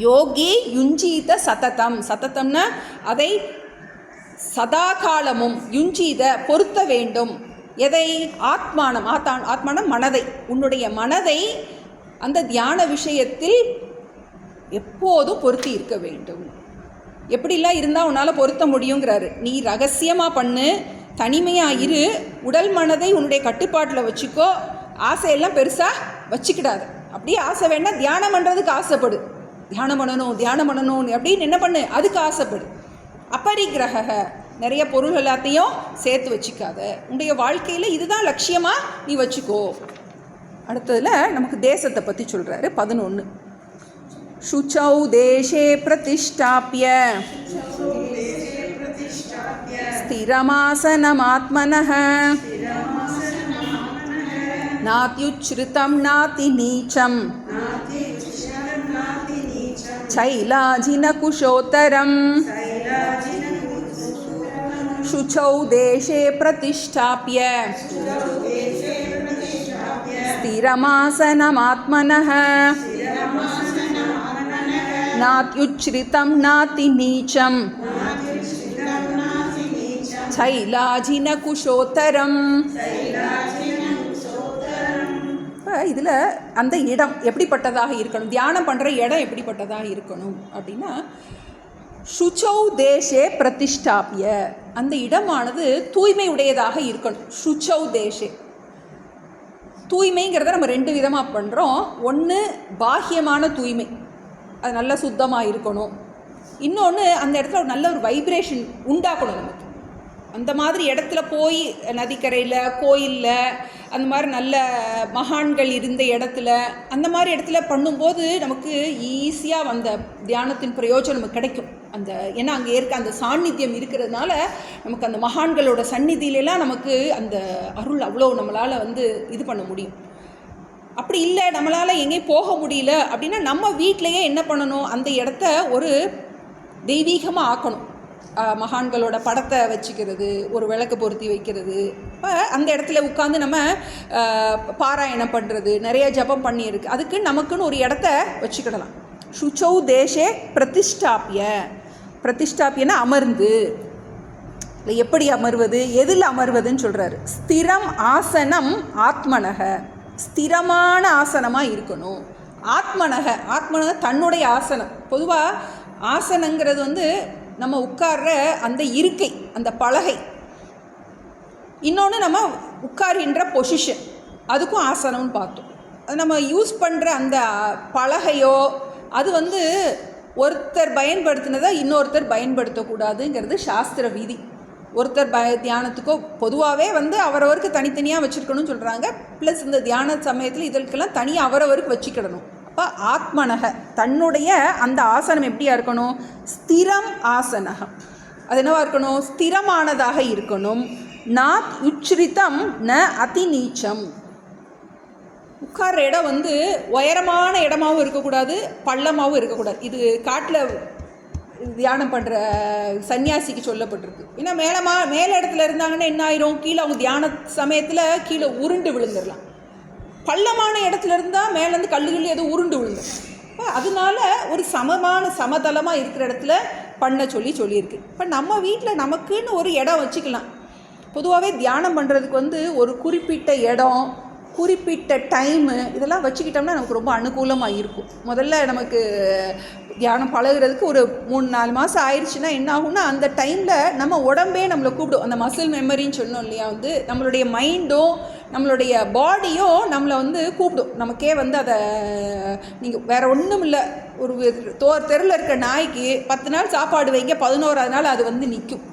யோகி யுஞ்சீத சததம். சததம்னா அதை சதா காலமும், யுஞ்சீத பொருத்த வேண்டும். எதை? ஆத்மானம். ஆத்மானம் மனதை. உன்னுடைய மனதை அந்த தியான விஷயத்தில் எப்போதும் பொருத்தி இருக்க வேண்டும். எப்படிலாம் இருந்தால் உன்னால் பொருத்த முடியுங்கிறாரு. நீ ரகசியமாக பண்ணு, தனிமையாக இரு, உடல் மனதை உன்னுடைய கட்டுப்பாட்டில் வச்சுக்கோ. ஆசையெல்லாம் பெருசாக வச்சுக்கிடாது. அப்படியே ஆசை வேணால் தியானம் பண்ணுறதுக்கு ஆசைப்படு, தியானம் பண்ணணும் அப்படின்னு என்ன பண்ணு, அதுக்கு ஆசைப்படு. அபரிக்கிரக, நிறைய பொருள் எல்லாத்தையும் சேர்த்து வச்சுக்காத. உன்னுடைய வாழ்க்கையில் இதுதான் லட்சியமாக நீ வச்சுக்கோ. அடுத்ததில் நமக்கு தேசத்தை பற்றி சொல்கிறாரு. 11 சுச்சௌ தேசே பிரதிஷ்டாப்ய ஸ்திரமாசனமாத்மனः நாத்யுச்ச்ருதம் நாதி நீச்சம் சைலாஜின குஷோத்தரம். शुचौ देशे प्रतिष्ठाप्य स्थिरमासनमात्मनः नात्युच्छ्रितं नाति नीचं சைலாஜினகுஷோத்தரம். இதில் அந்த இடம் எப்படிப்பட்டதாக இருக்கணும், தியானம் பண்ணுற இடம் எப்படிப்பட்டதாக இருக்கணும் அப்படின்னா, சுச்சௌ தேசே பிரதிஷ்டாபிய, அந்த இடமானது தூய்மை உடையதாக இருக்கணும். சுச்சௌ தேசே, தூய்மைங்கிறத நம்ம 2 விதமாக பண்ணுறோம். ஒன்று பாஹ்யமான தூய்மை, அது நல்லா சுத்தமாக இருக்கணும். இன்னொன்று அந்த இடத்துல ஒரு நல்ல ஒரு வைப்ரேஷன் உண்டாக்கணும் நமக்கு. அந்த மாதிரி இடத்துல போய் நதிக்கரையில், கோயிலில், அந்த மாதிரி நல்ல மகான்கள் இருந்த இடத்துல, அந்த மாதிரி இடத்துல பண்ணும்போது நமக்கு ஈஸியாக அந்த தியானத்தின் பிரயோஜனம் நமக்கு கிடைக்கும். அந்த ஏன்னா அங்கே அந்த சாநித்தியம் இருக்கிறதுனால நமக்கு அந்த மகான்களோட சந்நிதியிலலாம் நமக்கு அந்த அருள் அவ்வளோ நம்மளால் இது பண்ண முடியும். அப்படி இல்லை, நம்மளால் எங்கேயும் போக முடியல அப்படின்னா நம்ம வீட்டிலையே என்ன பண்ணணும், அந்த இடத்த ஒரு தெய்வீகமாக ஆக்கணும். மகான்களோட படத்தை வச்சுக்கிறது, ஒரு விளக்கு பொருத்தி வைக்கிறது, அந்த இடத்துல உட்காந்து நம்ம பாராயணம் பண்ணுறது, நிறைய ஜபம் பண்ணியிருக்கு, அதுக்கு நமக்குன்னு ஒரு இடத்த வச்சுக்கிடலாம். சுச்சௌ தேசே பிரதிஷ்டாபிய, பிரதிஷ்டாபியன்னா அமர்ந்து. இல்லை எப்படி அமர்வது, எதில் அமர்வதுன்னு சொல்கிறாரு. ஸ்திரம் ஆசனம் ஆத்மனக, ஸ்திரமான ஆசனமாக இருக்கணும். ஆத்மனக, ஆத்மனக தன்னுடைய ஆசனம். பொதுவாக ஆசனங்கிறது நம்ம உட்கார்ற அந்த இருக்கை, அந்த பலகை. இன்னொன்று நம்ம உட்கார்கின்ற பொசிஷன், அதுக்கும் ஆசனம்னு பார்த்தோம். அது நம்ம யூஸ் பண்ணுற அந்த பலகையோ அது ஒருத்தர் பயன்படுத்தினதை இன்னொருத்தர் பயன்படுத்தக்கூடாதுங்கிறது சாஸ்திர விதி. ஒருத்தர் தியானத்துக்கோ பொதுவாகவே அவரவருக்கு தனித்தனியாக வச்சுருக்கணும்னு சொல்கிறாங்க. ப்ளஸ் இந்த தியான சமயத்தில் இதற்கெல்லாம் தனியாக அவரவருக்கு வச்சுக்கிடணும். அப்போ ஆத்மனக தன்னுடைய அந்த ஆசனம் எப்படியா இருக்கணும், ஸ்திரம் ஆசனகம். அது என்னவா இருக்கணும், ஸ்திரமானதாக இருக்கணும். நாத் உச்ரிதம் ந அதி நீச்சம். உட்கார்ற இடம் உயரமான இடமாகவும் இருக்கக்கூடாது, பள்ளமாகவும் இருக்கக்கூடாது. இது காட்டில் தியானம் பண்ணுற சன்னியாசிக்கு சொல்லப்பட்டிருக்கு. ஏன்னா மேலே இடத்துல இருந்தாங்கன்னா என்ன ஆயிரும், கீழே அவங்க தியான சமயத்தில் கீழே உருண்டு விழுந்துடலாம். பள்ளமான இடத்துல இருந்தால் மேலேருந்து கல்லுகள் எதுவும் உருண்டு விழுந்துடும். அதனால ஒரு சமதளமாக இருக்கிற இடத்துல பண்ண சொல்லியிருக்கு. இப்போ நம்ம வீட்டில் நமக்குன்னு ஒரு இடம் வச்சுக்கலாம். பொதுவாகவே தியானம் பண்ணுறதுக்கு ஒரு குறிப்பிட்ட இடம், குறிப்பிட்ட டைமு, இதெல்லாம் வச்சுக்கிட்டோம்னா நமக்கு ரொம்ப அனுகூலமாக இருக்கும். முதல்ல நமக்கு தியானம் பழகிறதுக்கு ஒரு 3-4 மாதம் ஆயிடுச்சுன்னா என்ன ஆகும்னா, அந்த டைமில் நம்ம உடம்பே நம்மளை கூப்பிடும். அந்த மசில் மெமரின்னு சொன்னோம் இல்லையா, நம்மளுடைய மைண்டும் நம்மளுடைய பாடியும் நம்மளை கூப்பிடும். நமக்கே அதை நீங்கள் வேறு ஒன்றும் இல்லை, ஒரு தெருவில் இருக்க நாய்க்கு 10 நாள் சாப்பாடு வைங்க, 11ஆவது நாள் அது நிற்கும்.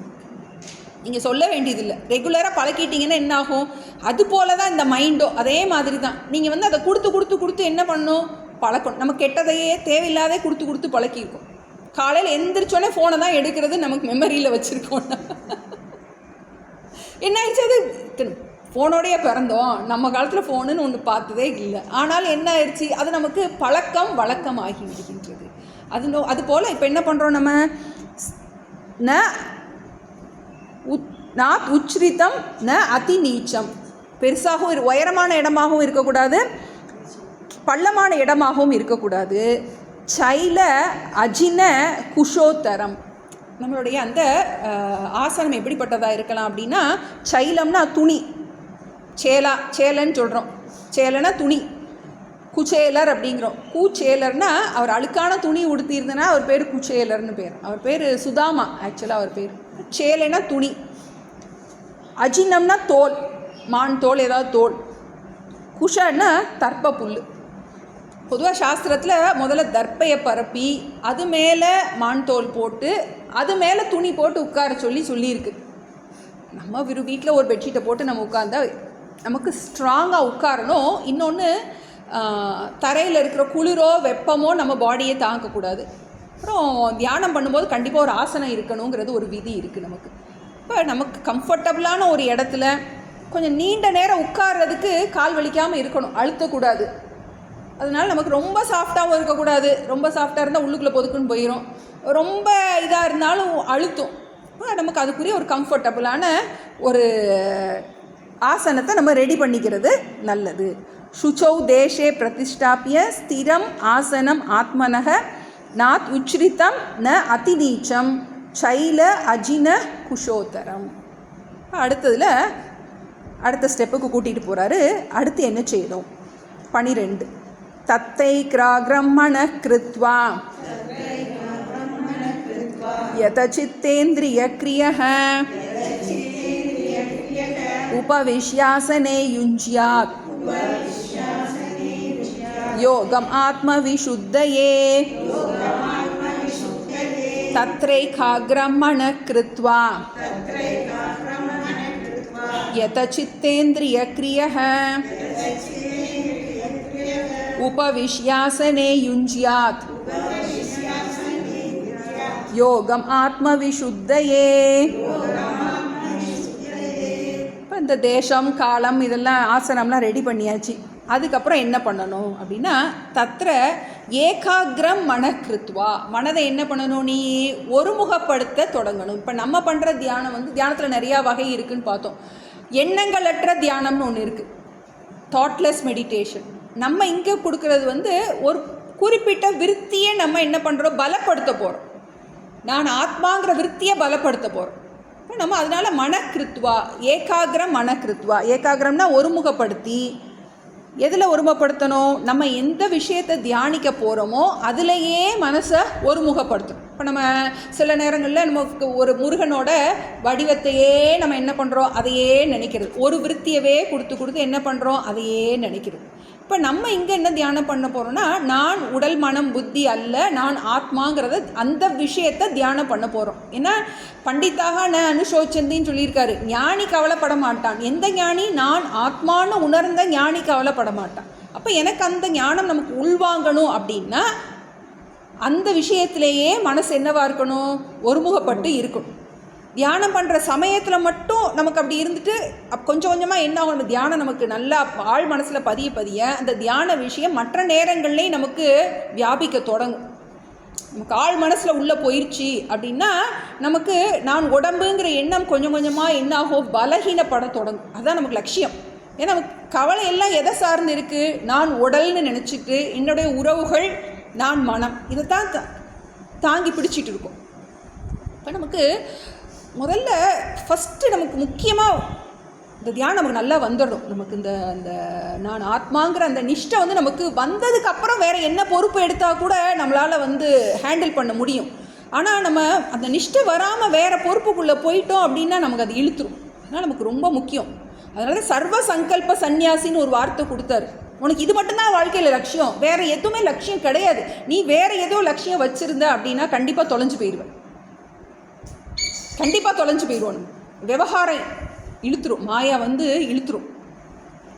நீங்கள் சொல்ல வேண்டியதில்லை, ரெகுலராக பழக்கிட்டீங்கன்னா என்ன ஆகும், அது போல தான் இந்த மைண்டோ அதே மாதிரி தான். நீங்கள் அதை கொடுத்து என்ன பண்ணணும், பழக்கணும். நம்ம கெட்டதையே தேவையில்லாதே கொடுத்து பழக்கியிருக்கோம். காலையில் எந்திரிச்சோடனே ஃபோனை தான் எடுக்கிறது நமக்கு மெமரியில் வச்சுருக்கோம். என்ன ஆயிடுச்சு, அது ஃபோனோடையே பிறந்தோம், நம்ம காலத்தில் ஃபோனுன்னு ஒன்று பார்த்ததே இல்லை. ஆனால் என்ன ஆயிடுச்சு, அது நமக்கு பழக்கம் வழக்கம் ஆகி விடுகின்றது. அது போல் இப்போ என்ன பண்ணுறோம், நம்ம ந உச்ரித்தம் ந அதி நீச்சம், பெருசாகவும் உயரமான இடமாகவும் இருக்கக்கூடாது, பள்ளமான இடமாகவும் இருக்கக்கூடாது. சைல அஜின குஷோத்தரம், நம்மளுடைய அந்த ஆசனம் எப்படிப்பட்டதாக இருக்கலாம் அப்படின்னா, சைலம்னா துணி, சேலன்னு சொல்கிறோம், சேலைனா துணி, குச்சேலர் அப்படிங்கிறோம். கூச்சேலர்னா அவர் அழுக்கான துணி உடுத்தியிருந்தனா அவர் பேர் குச்சேலர்னு பேர். அவர் பேர் சுதாமா ஆக்சுவலாக அவர் பேர். சேலைனா துணி, அஜினம்னா தோல், மான் தோல், ஏதாவது தோல். குஷன்னா தர்ப்ப புல். பொதுவாக சாஸ்திரத்தில் முதல்ல தர்ப்பையை பரப்பி அது மேலே மான் தோல் போட்டு அது மேலே துணி போட்டு உட்கார சொல்லியிருக்கு. நம்ம வீட்டில் ஒரு பெட்ஷீட்டை போட்டு நம்ம உட்கார்ந்தா நமக்கு ஸ்ட்ராங்காக உட்காரணும். இன்னொன்று, தரையில் இருக்கிற குளிரோ வெப்பமோ நம்ம பாடியை தாங்கக்கூடாது. அப்புறம் தியானம் பண்ணும்போது கண்டிப்பாக ஒரு ஆசனம் இருக்கணுங்கிறது ஒரு விதி இருக்குது நமக்கு. இப்போ நமக்கு கம்ஃபர்டபுளான ஒரு இடத்துல கொஞ்சம் நீண்ட நேரம் உட்கார்றதுக்கு கால் வலிக்காமல் இருக்கணும், அழுத்தக்கூடாது. அதனால் நமக்கு ரொம்ப சாஃப்டாகவும் இருக்கக்கூடாது. ரொம்ப சாஃப்டாக இருந்தால் உள்ளுக்குள்ளே பொதுக்குன்னு போயிடும், ரொம்ப இதாக இருந்தாலும் அழுத்தும். நமக்கு அதுக்குரிய ஒரு கம்ஃபர்டபுளான ஒரு ஆசனத்தை நம்ம ரெடி பண்ணிக்கிறது நல்லது. சுச்சௌ தேசே பிரதிஷ்டாபிய ஸ்திரம் ஆசனம் ஆத்மனக நாத் உச்ரித்தம் ந அதிநீச்சம் சைல அஜின குஷோத்தரம். அடுத்த ஸ்டெப்புக்கு கூட்டிகிட்டு போகிறாரு. அடுத்து என்ன செய்யணும்? 12 தத்தை கிராக்ரமண கிருத்வா யதசித்தேந்திரிய கிரியஹ உபவிஷ்யாசனே யுஞ்யாத் யோகம் ஆத்மவிசுத்தயே தத்ரைகாக்ரமண கிருத்வா யதசித்தேந்திரிய கிரியஹ உபவிஷ்யாசனே யுஞ்யாத் யோகம் ஆத்மவிசுத்தயே. இப்போ இந்த தேசம் காலம் இதெல்லாம் ஆசனம்லாம் ரெடி பண்ணியாச்சு. அதுக்கப்புறம் என்ன பண்ணணும் அப்படின்னா, தத்ர ஏகாகிரம் மனக்கிருத்வா, மனதை என்ன பண்ணணும், நீ ஒருமுகப்படுத்த தொடங்கணும். இப்போ நம்ம பண்ணுற தியானம் தியானத்தில் நிறையா வகை இருக்குதுன்னு பார்த்தோம். எண்ணங்களற்ற தியானம்னு ஒன்று இருக்குது, தாட்லெஸ் மெடிடேஷன். நம்ம இங்கே கொடுக்கறது ஒரு குறிப்பிட்ட விருத்தியை நம்ம என்ன பண்ணுறோம், பலப்படுத்த போகிறோம். நான் ஆத்மாங்கிற விருத்தியை பலப்படுத்த போகிறோம். இப்போ நம்ம அதனால் மனக்கிருத்வா, ஏகாகிரம் மனக்கிருத்வா. ஏகாகிரம்னா ஒருமுகப்படுத்தி. எதில் ஒருமுகப்படுத்தணும், நம்ம எந்த விஷயத்தை தியானிக்க போகிறோமோ அதிலேயே மனசை ஒருமுகப்படுத்தணும். இப்போ நம்ம சில நேரங்களில் நமக்கு ஒரு முருகனோட வடிவத்தையே நம்ம என்ன பண்ணுறோம், அதையே நினைக்கிறது. ஒரு விருத்தியவே கொடுத்து என்ன பண்ணுறோம், அதையே நினைக்கிறது. இப்போ நம்ம இங்கே என்ன தியானம் பண்ண போகிறோம்னா, நான் உடல் மனம் புத்தி அல்ல, நான் ஆத்மாங்கிறத அந்த விஷயத்தை தியானம் பண்ண போகிறோம். ஏன்னா பண்டிதாக ந அனுசோச்சந்தின்னு சொல்லியிருக்காரு. ஞானி கவலைப்பட மாட்டான். எந்த ஞானி? நான் ஆத்மான்னு உணர்ந்த ஞானி கவலைப்பட மாட்டான். அப்போ எனக்கு அந்த ஞானம் நமக்கு உள்வாங்கணும் அப்படின்னா அந்த விஷயத்திலேயே மனசு என்னவாக இருக்கணும், ஒருமுகப்பட்டு இருக்கணும். தியானம் பண்ணுற சமயத்தில் மட்டும் நமக்கு அப்படி இருந்துட்டு கொஞ்சம் கொஞ்சமாக என்ன ஆகும், தியானம் நமக்கு நல்லா ஆழ் மனசில் பதிய அந்த தியான விஷயம் மற்ற நேரங்கள்லேயும் நமக்கு வியாபிக்க தொடங்கும். நமக்கு ஆழ் மனசில் உள்ளே போயிடுச்சு அப்படின்னா நமக்கு நான் உடம்புங்கிற எண்ணம் கொஞ்சம் கொஞ்சமாக என்னாகும், பலகீனப்பட தொடங்கும். அதுதான் நமக்கு லட்சியம். ஏன்னா நமக்கு கவலை எல்லாம் எதை சார்ந்து இருக்குது, நான் உடல்னு நினச்சிட்டு என்னுடைய உறவுகள், நான் மனம், இதைத்தான் தாங்கி பிடிச்சிட்டு இருக்கோம். இப்போ நமக்கு முதல்ல ஃபஸ்ட்டு நமக்கு முக்கியமாக இந்த தியானம் நமக்கு நல்லா வந்துடும். நமக்கு இந்த நான் ஆத்மாங்கிற அந்த நிஷ்டை நமக்கு வந்ததுக்கப்புறம் வேறு என்ன பொறுப்பு எடுத்தால் கூட நம்மளால் ஹேண்டில் பண்ண முடியும். ஆனால் நம்ம அந்த நிஷ்டை வராமல் வேறு பொறுப்புக்குள்ளே போயிட்டோம் அப்படின்னா நமக்கு அது இழுத்துரும். அதனால் நமக்கு ரொம்ப முக்கியம். அதனால சர்வ சங்கல்ப சந்நியாசின்னு ஒரு வார்த்தை கொடுத்தாரு. உனக்கு இது மட்டும்தான் வாழ்க்கையில் லட்சியம், வேறு எதுவுமே லட்சியம் கிடையாது. நீ வேறு ஏதோ லட்சியம் வச்சுருந்த அப்படின்னா கண்டிப்பாக தொலைஞ்சு போயிடுவேன். விவகாரம் இழுத்துரும், மாயா இழுத்துரும்.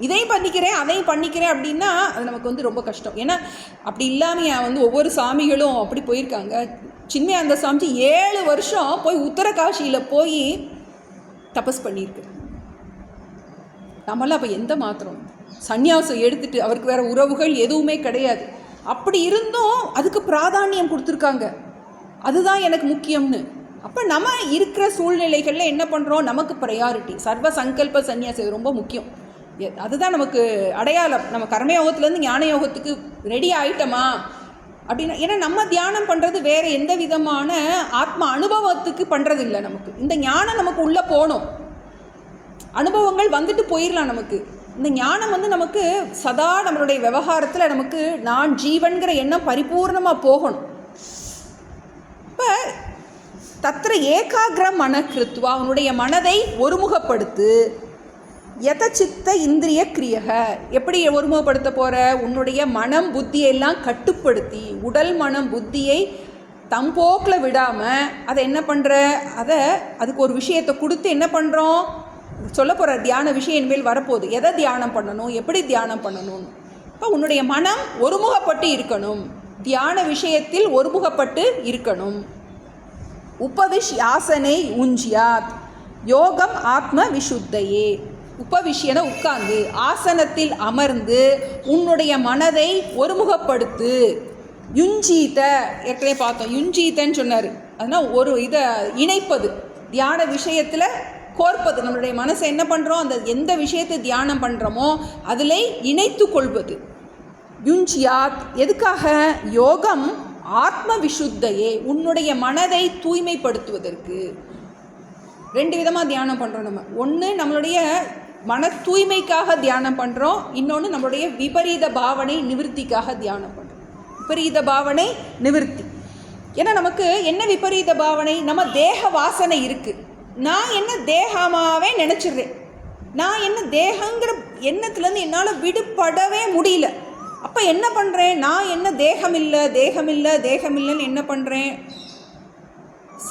இதையும் பண்ணிக்கிறேன் அதையும் பண்ணிக்கிறேன் அப்படின்னா அது நமக்கு ரொம்ப கஷ்டம். ஏன்னா அப்படி இல்லாமல் ஒவ்வொரு சாமிகளும் அப்படி போயிருக்காங்க. சின்மயானந்த சுவாமிஜி 7 வருஷம் போய் உத்தரகாஷியில் போய் தபஸ் பண்ணியிருக்கு. நம்மளாம் அப்போ எந்த மாத்திரம் சந்நியாசம் எடுத்துட்டு, அவருக்கு வேறு உறவுகள் எதுவுமே கிடையாது. அப்படி இருந்தும் அதுக்கு பிராதானியம் கொடுத்துருக்காங்க, அதுதான் எனக்கு முக்கியம்னு. அப்போ நம்ம இருக்கிற சூழ்நிலைகளில் என்ன பண்ணுறோம், நமக்கு ப்ரையாரிட்டி சர்வ சங்கல்ப சந்நியாசம் ரொம்ப முக்கியம். அதுதான் நமக்கு அடையாளம். நம்ம கர்மயோகத்துலேருந்து ஞான யோகத்துக்கு ரெடி ஆகிட்டோமா அப்படின்னா, ஏன்னா நம்ம தியானம் பண்ணுறது வேறு எந்த விதமான ஆத்ம அனுபவத்துக்கு பண்ணுறதில்லை. நமக்கு இந்த ஞானம் நமக்கு உள்ளே போகணும், அனுபவங்கள் வந்துட்டு போயிடலாம். நமக்கு இந்த ஞானம் நமக்கு சதா நம்மளுடைய விவகாரத்தில் நமக்கு நான் ஜீவன்கிற எண்ணம் பரிபூர்ணமாக போகணும். இப்போ தத்திர ஏகாகிரம் மனக்கிருத்வா, அவனுடைய மனதை ஒருமுகப்படுத்து. யதச்சித்த இந்திரிய கிரியக, எப்படி ஒருமுகப்படுத்த போகிற, உன்னுடைய மனம் புத்தியெல்லாம் கட்டுப்படுத்தி உடல் மனம் புத்தியை தம்போக்கில் விடாமல் அதை என்ன பண்ணுற, அதுக்கு ஒரு விஷயத்தை கொடுத்து என்ன பண்ணுறோம், சொல்ல போகிற தியான விஷயம் இனிமேல் வரப்போகுது. எதை தியானம் பண்ணணும், எப்படி தியானம் பண்ணணும்னு. இப்போ உன்னுடைய மனம் ஒருமுகப்பட்டு இருக்கணும், தியான விஷயத்தில் ஒருமுகப்பட்டு இருக்கணும். உபவிஷ் யாசனை உஞ்சியாத் யோகம் ஆத்ம விசுத்தையே. உபவிஷ்யன உட்கார்ந்து, ஆசனத்தில் அமர்ந்து உன்னுடைய மனதை ஒருமுகப்படுத்து. யுஞ்சீத, ஏற்கனவே பார்த்தோம், யுஞ்சீத்தன்னு சொன்னார். அதனால் ஒரு இதை இணைப்பது, தியான விஷயத்தில் கோர்ப்பது. நம்மளுடைய மனசை என்ன பண்ணுறோம், அந்த எந்த விஷயத்தை தியானம் பண்ணுறோமோ அதில் இணைத்து கொள்வது. யுஞ்சியாத், எதுக்காக, யோகம் ஆத்ம விசுத்தையே, உன்னுடைய மனதை தூய்மைப்படுத்துவதற்கு. 2 விதமாக தியானம் பண்ணுறோம் நம்ம. ஒன்று நம்மளுடைய மன தூய்மைக்காக தியானம் பண்ணுறோம், இன்னொன்று நம்மளுடைய விபரீத பாவனை நிவர்த்திக்காக தியானம் பண்ணுறோம். விபரீத பாவனை நிவர்த்தி, ஏன்னா நமக்கு என்ன விபரீத பாவனை, நம்ம தேக வாசனை இருக்குது. நான் என்ன தேகமாகவே நினச்சிடுறேன், நான் என்ன தேகங்கிற எண்ணத்துலேருந்து என்னால் விடுபடவே முடியல. அப்போ என்ன பண்ணுறேன், நான் என்ன தேகமில்லை தேகமில்லை தேகமில்லைன்னு என்ன பண்ணுறேன்,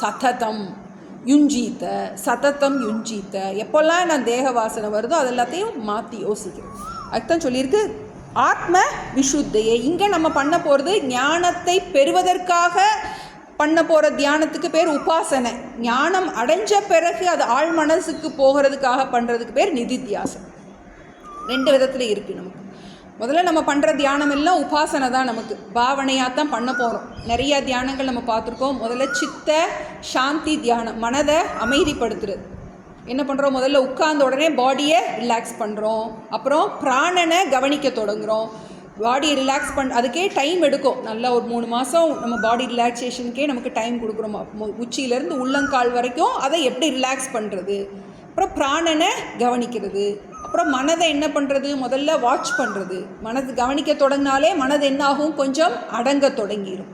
சததம் யுஞ்சீத்த, சததம் யுஞ்சீத்த. எப்போல்லாம் நான் தேக வாசனை வருதோ அது எல்லாத்தையும் மாற்றி யோசிக்கிறேன். அதுதான் சொல்லியிருக்கு ஆத்ம விசுத்தையே. இங்கே நம்ம பண்ண போகிறது ஞானத்தை பெறுவதற்காக பண்ண போகிற தியானத்துக்கு பேர் உபாசனை. ஞானம் அடைஞ்ச பிறகு அது ஆழ் மனசுக்கு போகிறதுக்காக பண்ணுறதுக்கு பேர் நிதித்தியாசம். 2 விதத்தில் இருக்குது நமக்கு. முதல்ல நம்ம பண்ணுற தியானம் எல்லாம் உபாசனை தான், நமக்கு பாவனையாக தான் பண்ண போகிறோம். நிறையா தியானங்கள் நம்ம பார்த்துருக்கோம். முதல்ல சித்த சாந்தி தியானம், மனதை அமைதிப்படுத்துறது. என்ன பண்ணுறோம், முதல்ல உட்கார்ந்த உடனே பாடியை ரிலாக்ஸ் பண்ணுறோம். அப்புறம் பிராணனை கவனிக்க தொடங்குகிறோம். பாடியை ரிலாக்ஸ் அதுக்கே டைம் எடுக்கும். நல்லா ஒரு 3 மாதம் நம்ம பாடி ரிலாக்ஸேஷனுக்கே நமக்கு டைம் கொடுக்குறோம். உச்சியிலேருந்து உள்ளங்கால் வரைக்கும் அதை எப்படி ரிலாக்ஸ் பண்ணுறது, அப்புறம் பிராணனை கவனிக்கிறது, அப்புறம் மனதை என்ன பண்ணுறது, முதல்ல வாட்ச் பண்ணுறது. மனது கவனிக்க தொடங்கினாலே மனது என்ன ஆகும், கொஞ்சம் அடங்க தொடங்கிடும்.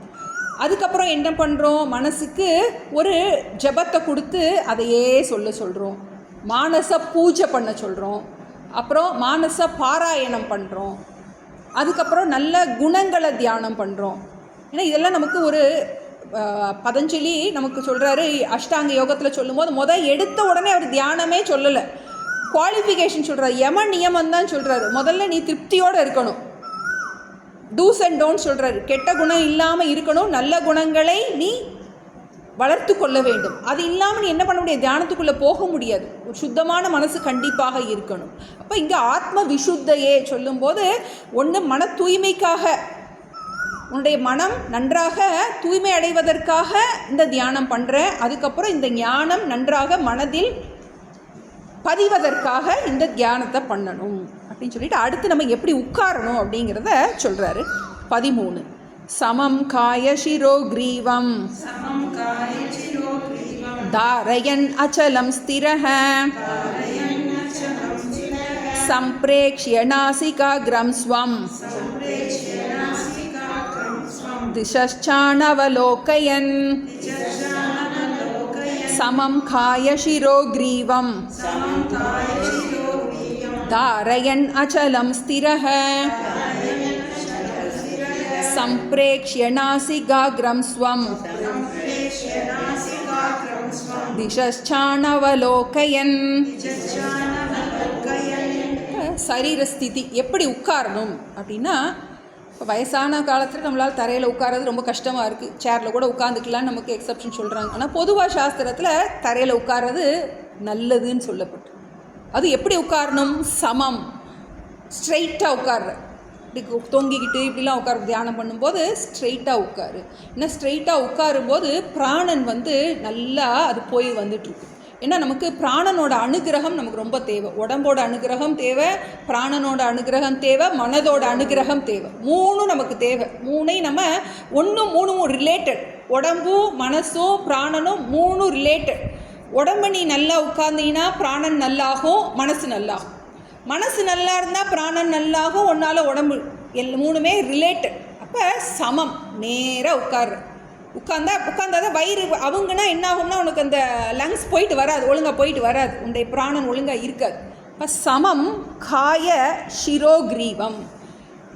அதுக்கப்புறம் என்ன பண்ணுறோம், மனசுக்கு ஒரு ஜபத்தை கொடுத்து அதையே சொல்கிறோம். மானச பூஜை பண்ண சொல்கிறோம். அப்புறம் மானச பாராயணம் பண்ணுறோம். அதுக்கப்புறம் நல்ல குணங்களை தியானம் பண்ணுறோம். ஏன்னா இதெல்லாம் நமக்கு ஒரு பதஞ்சலி நமக்கு சொல்கிறாரு, அஷ்டாங்க யோகத்தில் சொல்லும்போது எடுத்த உடனே அவர் தியானமே சொல்லலை, குவாலிஃபிகேஷன் சொல்கிறார், யம நியமம் தான் சொல்கிறாரு. முதல்ல நீ திருப்தியோடு இருக்கணும், டூஸ் அண்ட் டோன்ட் சொல்கிறாரு. கெட்ட குணம் இல்லாமல் இருக்கணும், நல்ல குணங்களை நீ வளர்த்து கொள்ள வேண்டும். அது இல்லாமல் நீ என்ன பண்ண முடியாது, தியானத்துக்குள்ளே போக முடியாது. ஒரு சுத்தமான மனசு கண்டிப்பாக இருக்கணும். அப்போ இங்கே ஆத்ம விசுத்தையே சொல்லும்போது, ஒன்று மன தூய்மைக்காக, உன்னுடைய மனம் நன்றாக தூய்மை அடைவதற்காக இந்த தியானம் பண்ணுறேன். அதுக்கப்புறம் இந்த ஞானம் நன்றாக மனதில் பதிவதற்காக இந்த தியானத்தை பண்ணணும் அப்படின்னு சொல்லிட்டு அடுத்து நம்ம எப்படி உட்காரணும் அப்படிங்கிறத சொல்கிறாரு. 13 சமம் காய சிரோ கிரீவம் தாரயன் அச்சலம் ஸ்திரஹ சம்பிரேக்ஷ்ய நாசிகாக்ரம் ஸ்வம் திசச்சானவலோகயன் சமம் காய சிரோ கிரீவம் தாரயன் அச்சலம் ஸ்திரஹ சம்பிரேக்ஷ்ய நாசிகாக்ரம் ஸ்வம் திசச்சானவலோகயன். சரீரஸ்திதி எப்படி உட்காரணும் அப்படின்னா, இப்போ வயசான காலத்தில் நம்மளால் தரையில் உட்காரது ரொம்ப கஷ்டமாக இருக்குது. சேரில் கூட உட்காந்துக்கலான்னு நமக்கு எக்ஸப்ஷன் சொல்கிறாங்க. ஆனால் பொதுவாக சாஸ்திரத்தில் தரையில் உட்கார்றது நல்லதுன்னு சொல்லப்பட்டு. அது எப்படி உட்காரணும்? சமம், ஸ்ட்ரெயிட்டாக உட்கார்ற, இப்படி தொங்கிக்கிட்டு இப்படிலாம் உட்கார தியானம் பண்ணும்போது ஸ்ட்ரெயிட்டாக உட்காரு. ஏன்னா ஸ்ட்ரெயிட்டாக உட்காரும்போது பிராணன் நல்லா அது போய் வந்துட்டுருக்கு. ஏன்னா நமக்கு பிராணனோட அனுகிரகம் நமக்கு ரொம்ப தேவை. உடம்போட அனுகிரகம் தேவை, பிராணனோட அனுகிரகம் தேவை, மனதோட அனுகிரகம் தேவை. மூணும் நமக்கு தேவை. மூணையும் நம்ம மூணும் ரிலேட்டட். உடம்பும் மனசும் பிராணனும் மூணும் ரிலேட்டட். உடம்பு நீ நல்லா உட்கார்ந்தீங்கன்னா பிராணன் நல்லாகும், மனசு நல்லாகும். மனசு நல்லா இருந்தால் பிராணன் நல்லாகும், ஒன்றால் உடம்பு மூணுமே ரிலேட்டட். அப்போ சமம், நேராக உட்கார்ந்தாதான் வயிறு அவங்கன்னா என்ன ஆகும்னா உனக்கு அந்த லங்ஸ் போயிட்டு வராது, ஒழுங்காக போயிட்டு வராது, உன்னுடைய பிராணன் ஒழுங்காக இருக்காது. இப்போ சமம் காய சிரோக்ரீவம்.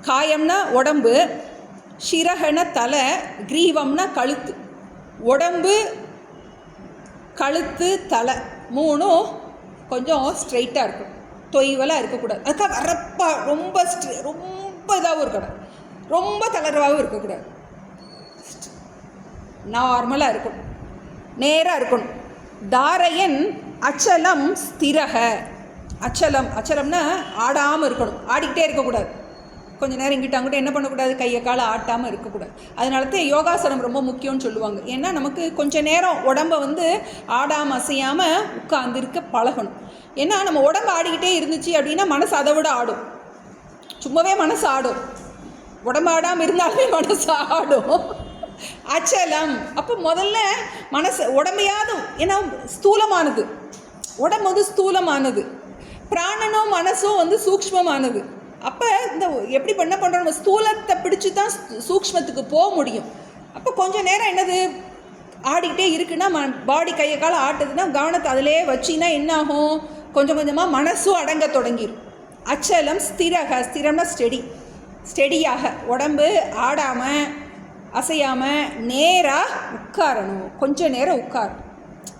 காயம்னா உடம்பு, சிரகன தலை, கிரீவம்னா கழுத்து. உடம்பு, கழுத்து, தலை மூணும் கொஞ்சம் ஸ்ட்ரெயிட்டாக இருக்கும், தொய்வலாக இருக்கக்கூடாது. அதுக்காக வரப்பா ரொம்ப இதாகவும் இருக்கக்கூடாது, ரொம்ப தளர்வாகவும் இருக்கக்கூடாது. நார்மலாக இருக்கணும், நேராக இருக்கணும். தாரையன் அச்சலம் ஸ்திரக. அச்சலம்னா ஆடாமல் இருக்கணும், ஆடிக்கிட்டே இருக்கக்கூடாது. கொஞ்சம் நேரம் இங்கிட்ட அங்கிட்ட என்ன பண்ணக்கூடாது, கையை காலை ஆட்டாமல் இருக்கக்கூடாது. அதனால தான் யோகாசனம் ரொம்ப முக்கியம்னு சொல்லுவாங்க. ஏன்னா நமக்கு கொஞ்சம் நேரம் உடம்பை ஆடாமல் அசையாமல் உட்கார்ந்துருக்க பழகணும். ஏன்னா நம்ம உடம்பு ஆடிக்கிட்டே இருந்துச்சு அப்படின்னா மனசு அதை விட ஆடும். சும்மாவே மனசு ஆடும், உடம்பு ஆடாமல் இருந்தாலுமே மனசு ஆடும். அச்சலம். அப்போ முதல்ல மனசு உடம்பையாவது, ஏன்னா ஸ்தூலமானது உடம்பு ஸ்தூலமானது, பிராணனும் மனசும் சூக்ஷ்மமானது. அப்போ இந்த எப்படி பண்ண பண்ணுறோம், நம்ம ஸ்தூலத்தை பிடிச்சி தான் சூக்ஷ்மத்துக்கு போக முடியும். அப்போ கொஞ்சம் நேரம் என்னது ஆடிக்கிட்டே இருக்குன்னா பாடி கையை கால ஆட்டுதுன்னா கவனத்தை அதிலே வச்சின்னா என்ன ஆகும், கொஞ்சம் கொஞ்சமாக மனசும் அடங்க தொடங்கிடும். அச்சலம் ஸ்திரம்னா ஸ்டெடியாக உடம்பு ஆடாமல் அசையாமல் நேராக உட்காரணும். கொஞ்சம் நேரம் உட்காரணும்,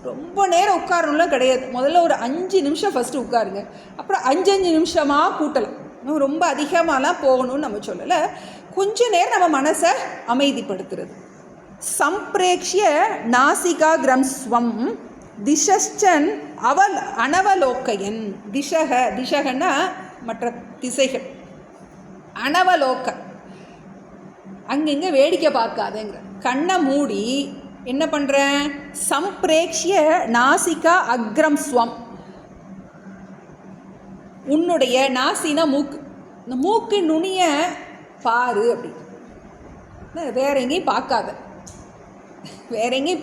ரொம்ப நேரம் உட்காரணும்லாம் கிடையாது. முதல்ல ஒரு 5 நிமிஷம் ஃபஸ்ட்டு உட்காருங்க, அப்புறம் 5 நிமிஷமாக கூட்டலாம். ரொம்ப அதிகமாகலாம் போகணும்னு நம்ம சொல்லலை. கொஞ்சம் நேரம் நம்ம மனசை அமைதிப்படுத்துறது. சம்பிரேக்ஷிய நாசிகா கிரம்ஸ்வம் திசன் அனவலோக்கையன். திசகன்னா மற்ற திசைகள், அனவலோக்க அங்கங்கே வேடிக்கை பார்க்காதேங்கிற. கண்ணை மூடி என்ன பண்ணுறேன், சம்பிரேக்ஷிய நாசிகா அக்ரம் ஸ்வம். உன்னுடைய நாசினா மூக்கு, இந்த மூக்கு நுனிய பாரு அப்படி, வேற எங்கேயும்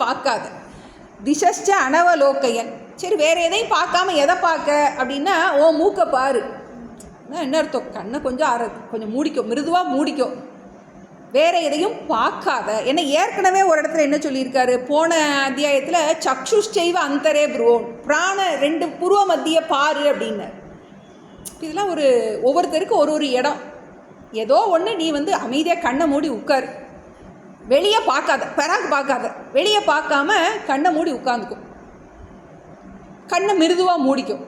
பார்க்காத. திசஸ்ச அனவலோக்கையன். சரி, வேற எதையும் பார்க்காம எதை பார்க்க அப்படின்னா ஓ மூக்கை பாரு. என்ன அர்த்தம், கண்ணை கொஞ்சம் மூடிக்கோ, மிருதுவாக மூடிக்கோ, வேற எதையும் பார்க்காத. ஏன்னா ஏற்கனவே ஒரு இடத்துல என்ன சொல்லியிருக்காரு, போன அத்தியாயத்தில் சக்ஷுஷ்சைவ அந்தரே புருவோம், பிராண 2 புருவ மத்திய பாரு அப்படின்னார். இதெல்லாம் ஒவ்வொருத்தருக்கு ஒரு இடம். ஏதோ ஒன்று நீ அமைதியாக கண்ணை மூடி உட்காரு, வெளியே பார்க்காத, வெளியே பார்க்காம கண்ணை மூடி உட்காந்துக்கும், கண்ணை மிருதுவாக மூடிக்கும்.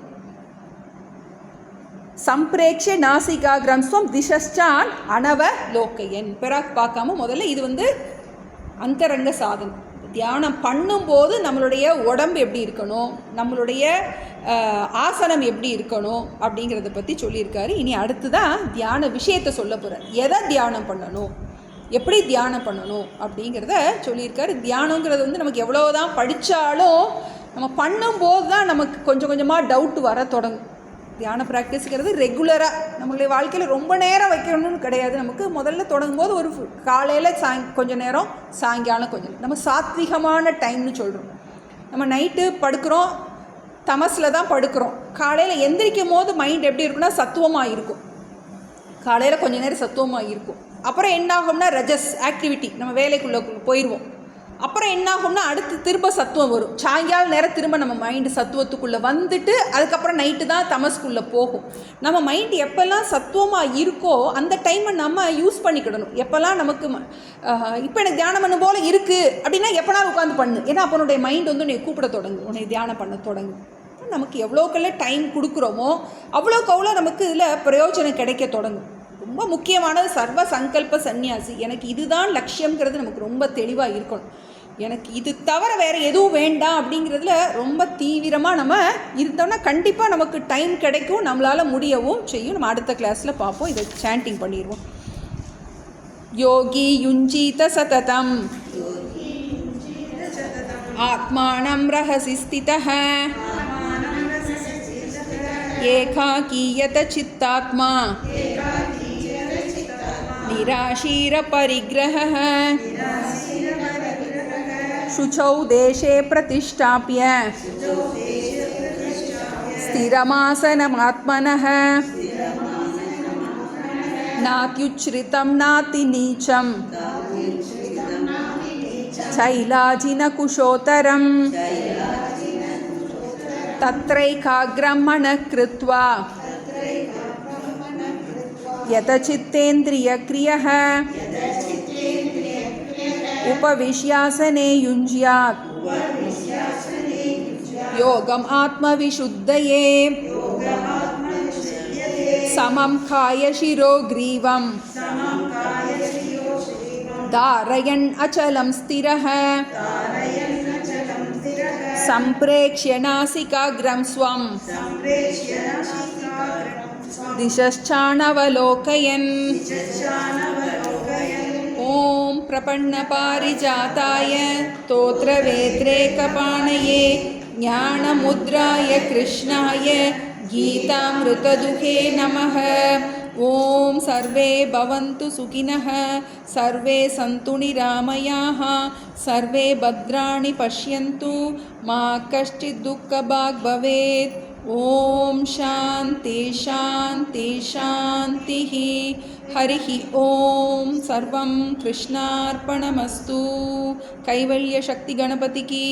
சம்பிரேக்ஷ நாசிகா கிரம்ஸ்வம் திசஸ்சான் அனவலோக்கையன். பிறகு பார்க்காம முதல்ல இது அந்தரங்க சாதனம். தியானம் பண்ணும்போது நம்மளுடைய உடம்பு எப்படி இருக்கணும், நம்மளுடைய ஆசனம் எப்படி இருக்கணும் அப்படிங்கிறத பற்றி சொல்லியிருக்காரு. இனி அடுத்து தான் தியான விஷயத்தை சொல்ல போகிறார். எதை தியானம் பண்ணணும், எப்படி தியானம் பண்ணணும் அப்படிங்கிறத சொல்லியிருக்காரு. தியானங்கிறது நமக்கு எவ்வளோதான் படித்தாலும் நம்ம பண்ணும்போது தான் நமக்கு கொஞ்சம் கொஞ்சமாக டவுட் வர தொடங்கும். தியான ப்ராக்டிஸுங்கிறது ரெகுலராக நம்மளுடைய வாழ்க்கையில் ரொம்ப நேரம் வைக்கணும்னு கிடையாது. நமக்கு முதல்ல தொடங்கும்போது ஒரு காலையில் கொஞ்சம் நேரம், சாயங்காலம் கொஞ்சம் நேரம். நம்ம சாத்விகமான டைம்னு சொல்கிறோம். நம்ம நைட்டு படுக்கிறோம், தமஸில் தான் படுக்கிறோம். காலையில் எந்திரிக்கும் போது மைண்ட் எப்படி இருக்குன்னா சத்துவமாக இருக்கும். காலையில் கொஞ்சம் நேரம் சத்துவமாக இருக்கும். அப்புறம் என்ன ஆகும்னா ரஜஸ் ஆக்டிவிட்டி, நம்ம வேலைக்குள்ளே போயிடுவோம். அப்புறம் என்ன ஆகும்னா அடுத்து திரும்ப சத்துவம் வரும். சாயங்கால நேரம் திரும்ப நம்ம மைண்டு சத்துவத்துக்குள்ளே வந்துட்டு அதுக்கப்புறம் நைட்டு தான் தமஸ்குள்ளே போகும். நம்ம மைண்டு எப்போல்லாம் சத்துவமாக இருக்கோ அந்த டைமை நம்ம யூஸ் பண்ணிக்கிடணும். எப்போல்லாம் நமக்கு இப்போ எனக்கு தியானம் பண்ண போல் இருக்குது அப்படின்னா எப்போனாலும் உட்காந்து பண்ணு. ஏன்னா அப்போ உன்னுடைய மைண்டு உன்னை கூப்பிட தொடங்கும், உன்னை தியானம் பண்ண தொடங்கும். நமக்கு எவ்வளோக்கெல்லாம் டைம் கொடுக்குறோமோ அவ்வளோக்கு அவ்வளோ நமக்கு இதில் பிரயோஜனம் கிடைக்க தொடங்கும். ரொம்ப முக்கியமானது சர்வ சங்கல்ப சந்நியாசி. எனக்கு இதுதான் லட்சியம்ங்கிறது நமக்கு ரொம்ப தெளிவாக இருக்கணும். எனக்கு இது தவிர வேறு எதுவும் வேண்டாம் அப்படிங்கிறதுல ரொம்ப தீவிரமாக நம்ம இருந்தோம்னா கண்டிப்பாக நமக்கு டைம் கிடைக்கும், நம்மளால் முடியவும் செய்யும். நம்ம அடுத்த கிளாஸில் பார்ப்போம். இதை சாண்டிங் பண்ணிடுவோம். யோகி யுஞ்சீத சததம் ஆத்மானம் ரஹசி ஸ்திதஹ ஏகாகீயத சித்தாத்மா நிராஷீர பரிக்ரஹः शुचौ देशे प्रतिष्ठाप्य स्थिरमासनमात्मनः नात्युच्छ्रितं नातिनीचं चैलाजिनकुशोत्तरं तत्रैकाग्रं मनः कृत्वा यतचित्तेन्द्रियक्रियः उपविश्यासने युञ्ज्यात् योगम् आत्मविशुद्धये समं कायशिरो ग्रीवं धारयन् अचलं स्थिरः सम्प्रेक्ष्य नासिकाग्रं स्वं दिशश्चानवलोकयन् ॐ प्रपन्नपारिजाताय स्तोत्रवेत्रैकपाणये ज्ञानमुद्राय कृष्णाय गीतामृतदुहे नमः। ॐ सर्वे भवन्तु सुखिनः, सर्वे सन्तु निरामयाः, सर्वे भद्राणि पश्यन्तु, मा कश्चित् दुःखभाग् भवेत्। ॐ शान्ति शान्ति शान्तिः। हरिः ॐ सर्वं कृष्णार्पणमस्तु। कैवल्यशक्तिगणपति की